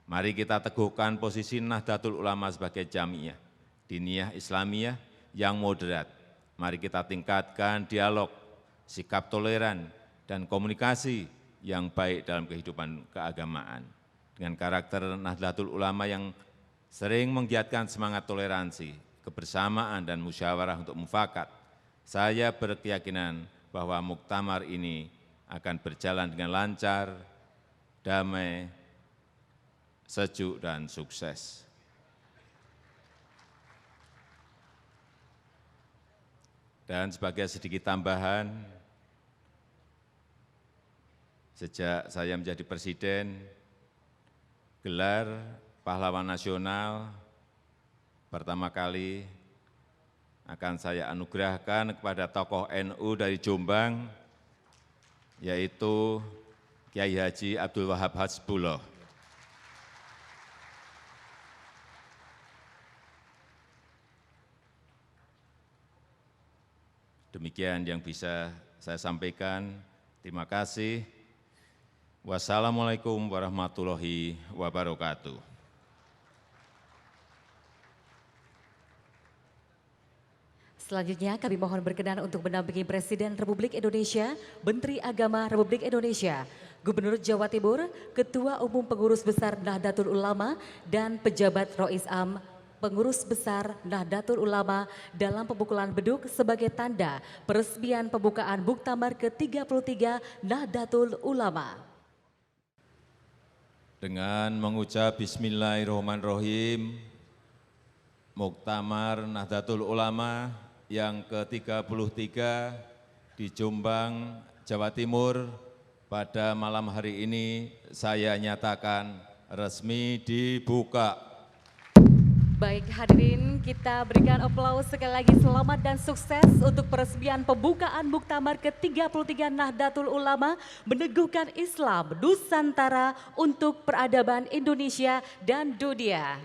Mari kita teguhkan posisi Nahdlatul Ulama sebagai jamiah, diniyah Islamiyah yang moderat. Mari kita tingkatkan dialog, sikap toleran, dan komunikasi yang baik dalam kehidupan keagamaan. Dengan karakter Nahdlatul Ulama yang sering menggiatkan semangat toleransi, kebersamaan, dan musyawarah untuk mufakat, saya berkeyakinan bahwa muktamar ini akan berjalan dengan lancar, damai, sejuk, dan sukses. Dan sebagai sedikit tambahan, sejak saya menjadi presiden, gelar pahlawan nasional pertama kali akan saya anugerahkan kepada tokoh NU dari Jombang, yaitu Kiai Haji Abdul Wahab Hasbullah. Demikian yang bisa saya sampaikan. Terima kasih. Wassalamualaikum warahmatullahi wabarakatuh. Selanjutnya kami mohon berkenan untuk mendampingi Presiden Republik Indonesia, Menteri Agama Republik Indonesia, Gubernur Jawa Timur, Ketua Umum Pengurus Besar Nahdlatul Ulama, dan pejabat Rois Am Pengurus Besar Nahdlatul Ulama dalam pemukulan beduk sebagai tanda peresmian pembukaan Muktamar ke-33 Nahdlatul Ulama. Dengan mengucap Bismillahirrahmanirrahim, Muktamar Nahdlatul Ulama yang ke-33 di Jombang, Jawa Timur pada malam hari ini saya nyatakan resmi dibuka. Baik hadirin, kita berikan aplaus sekali lagi, selamat dan sukses untuk peresmian pembukaan Muktamar ke-33 Nahdlatul Ulama meneguhkan Islam Nusantara untuk peradaban Indonesia dan dunia.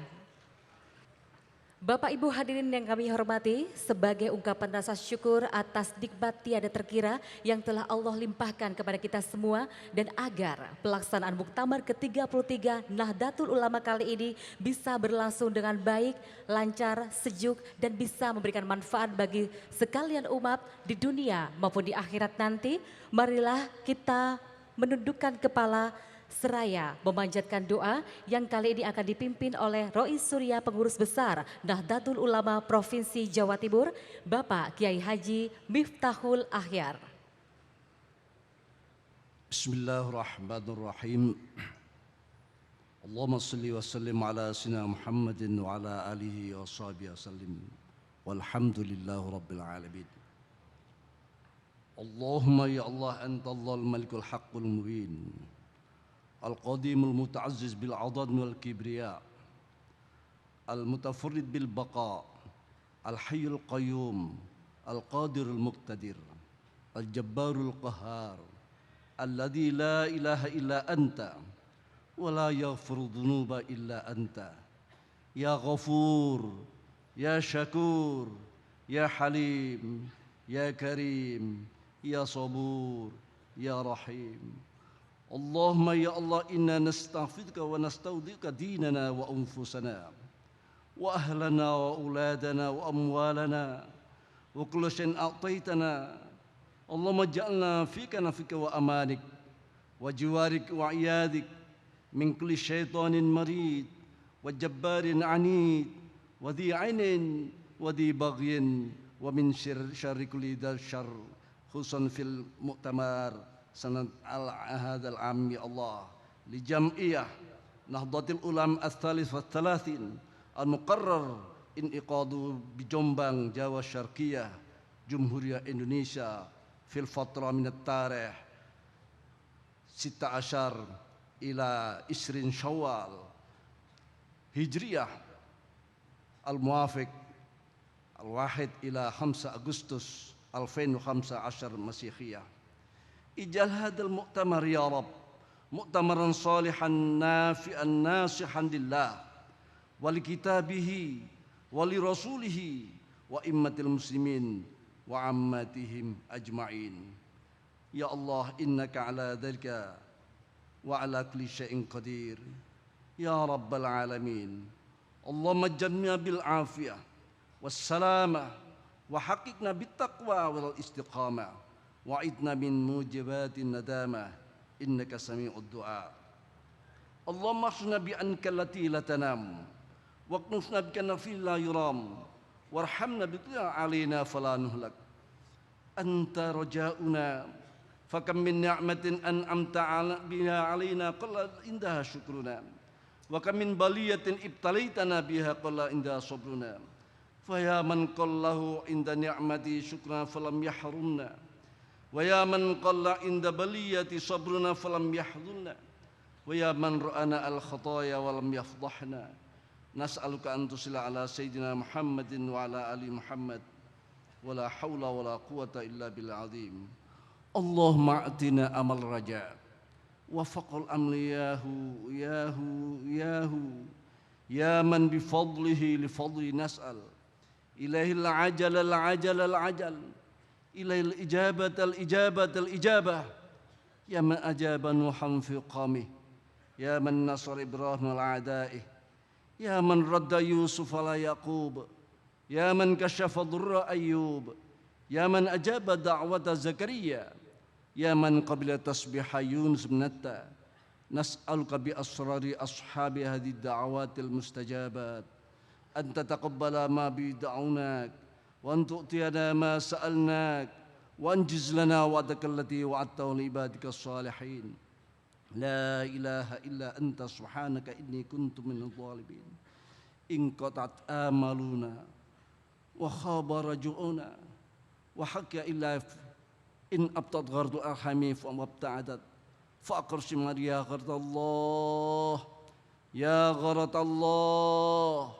Bapak Ibu hadirin yang kami hormati, sebagai ungkapan rasa syukur atas nikmat tiada terkira yang telah Allah limpahkan kepada kita semua dan agar pelaksanaan Muktamar ke-33 Nahdlatul Ulama kali ini bisa berlangsung dengan baik, lancar, sejuk, dan bisa memberikan manfaat bagi sekalian umat di dunia maupun di akhirat nanti, marilah kita menundukkan kepala seraya memanjatkan doa yang kali ini akan dipimpin oleh Rois Surya Pengurus Besar Nahdlatul Ulama Provinsi Jawa Timur, Bapak Kiai Haji Miftahul Akhyar. Bismillahirrahmanirrahim. Allahumma salli wa sallim ala sayyidina Muhammadin wa ala alihi wa sahbihi wa sallim. Walhamdulillahi rabbil alamin. Allahumma ya Allah anta Allahul malikul haqqul mubin. القديم المتعزز بالعظم والكبرياء المتفرد بالبقاء الحي القيوم القادر المقتدر الجبار القهار الذي لا إله إلا أنت ولا يغفر الذنوب إلا أنت يا غفور يا شكور يا حليم يا كريم يا صبور يا رحيم. اللهم يا الله إنا نستغفرك ونستودعك ديننا وأنفسنا وأهلنا وأولادنا وأموالنا وكل شيء أعطيتنا. اللهم اجعلنا فيك نفيك وأمانك وجوارك وعيادك من كل شيطان مريد وجبار عنيد وذي عين وذي بغي ومن شر كل ذي شر خصوصا في المؤتمر سنة هذا العام يا الله لجمعية نهضة العلماء الثالث والثلاثين المقرر انعقاده بجنبان جاوا الشرقية جمهورية إندونيسيا في الفترة من التاريخ 16 إلى 20 شوال هجرية الموافق 1 إلى 5 أغسطس 2015 مسيحية. اجعل هذا المؤتمر يا رب مؤتمرا صالحا نافعا ناصحا لله ولكتابه ولرسوله وإمة المسلمين وعاماتهم أجمعين. يا الله إنك على ذلك وعلى كل شيء قدير يا رب العالمين. اللهم اجعلنا بالعافية والسلامة وحققنا بالتقوى والاستقامة وعدنا من موجبات الندامة إنك سميع الدعاء. اللهم احصنا بأنك التي لا تنام واكنفنا بك النفي لا يرام وارحمنا بك علينا فلا نهلك. أنت رجاؤنا فكم من نعمة أنعمت بها علينا قل عندها شكرنا وكم من بلية ابتليتنا بها قل عندها صبرنا. فيا من قل له عند نعمتي شكرا فلم يحرمنا ويا من قل عند بلية صبرنا فلم يحذلنا ويا من رأنا الخطايا ولم يفضحنا. نسألك أن تصل على سيدنا محمد وعلى آل محمد ولا حول ولا قوة إلا بالعظيم. اللهم أعطنا أمل رجاء وفق الأمل يا من بفضله لفضله نسأل إليه العجل إليه الإجابة يا من أجاب نوحا في قومه يا من نصر إبراهيم على أعدائه يا من رد يوسف على يعقوب يا من كشف ضر أيوب يا من أجاب دعوة زكريا يا من قبل تسبيح يونس بن متى. نسألك بأسرار أصحاب هذه الدعوات المستجابات أن تتقبل ما بيدعوناك وأن تؤتينا ما سألناك وأنجز لنا وعدك التي وعدته لعبادك الصالحين. لا إله إلا أنت سبحانك إني كنت من الظالمين. انقطعت آمالنا وخاب رجعنا وحكى إلا إن أبطت غرد أرحامي فما ابتعدت فأقرش يا غرد الله يا غرد الله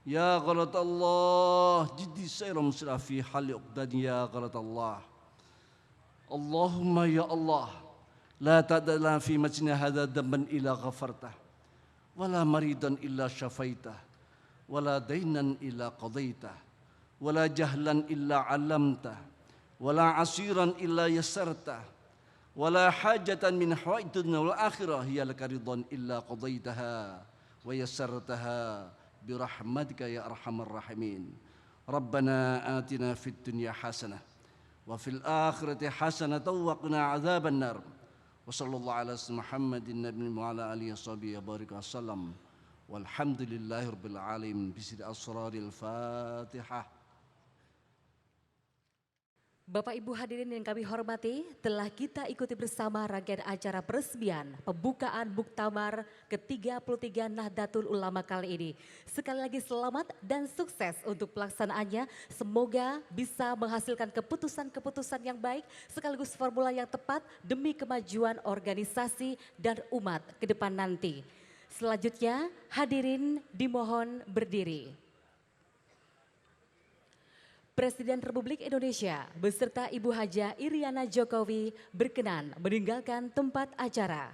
يا غرد الله جدي سير مسرع في حال عقدان يا غرد الله. اللهم يا الله لا تدع لنا في مجلسنا هذا ذنبا إلا غفرته ولا مريضا إلا شفيته ولا دينا إلا قضيته ولا جهلا إلا علمته ولا عسيرا إلا يسرته ولا حاجة من حوائج الدنيا والآخرة هي لك رضا إلا قضيتها ويسرتها برحمتك يا أرحم الراحمين. ربنا آتنا في الدنيا حسنة وفي الآخرة حسنة وقنا عذاب النار. وصلى الله على سيدنا محمد النبي وعلى آله وصحبه وبارك وسلم والحمد لله رب العالمين. بسر أسرار الفاتحة. Bapak Ibu hadirin yang kami hormati, telah kita ikuti bersama rangkaian acara peresmian pembukaan Muktamar ke-33 Nahdlatul Ulama kali ini. Sekali lagi selamat dan sukses untuk pelaksanaannya. Semoga bisa menghasilkan keputusan-keputusan yang baik sekaligus formula yang tepat demi kemajuan organisasi dan umat ke depan nanti. Selanjutnya hadirin dimohon berdiri. Presiden Republik Indonesia beserta Ibu Hajah Iriana Jokowi berkenan meninggalkan tempat acara.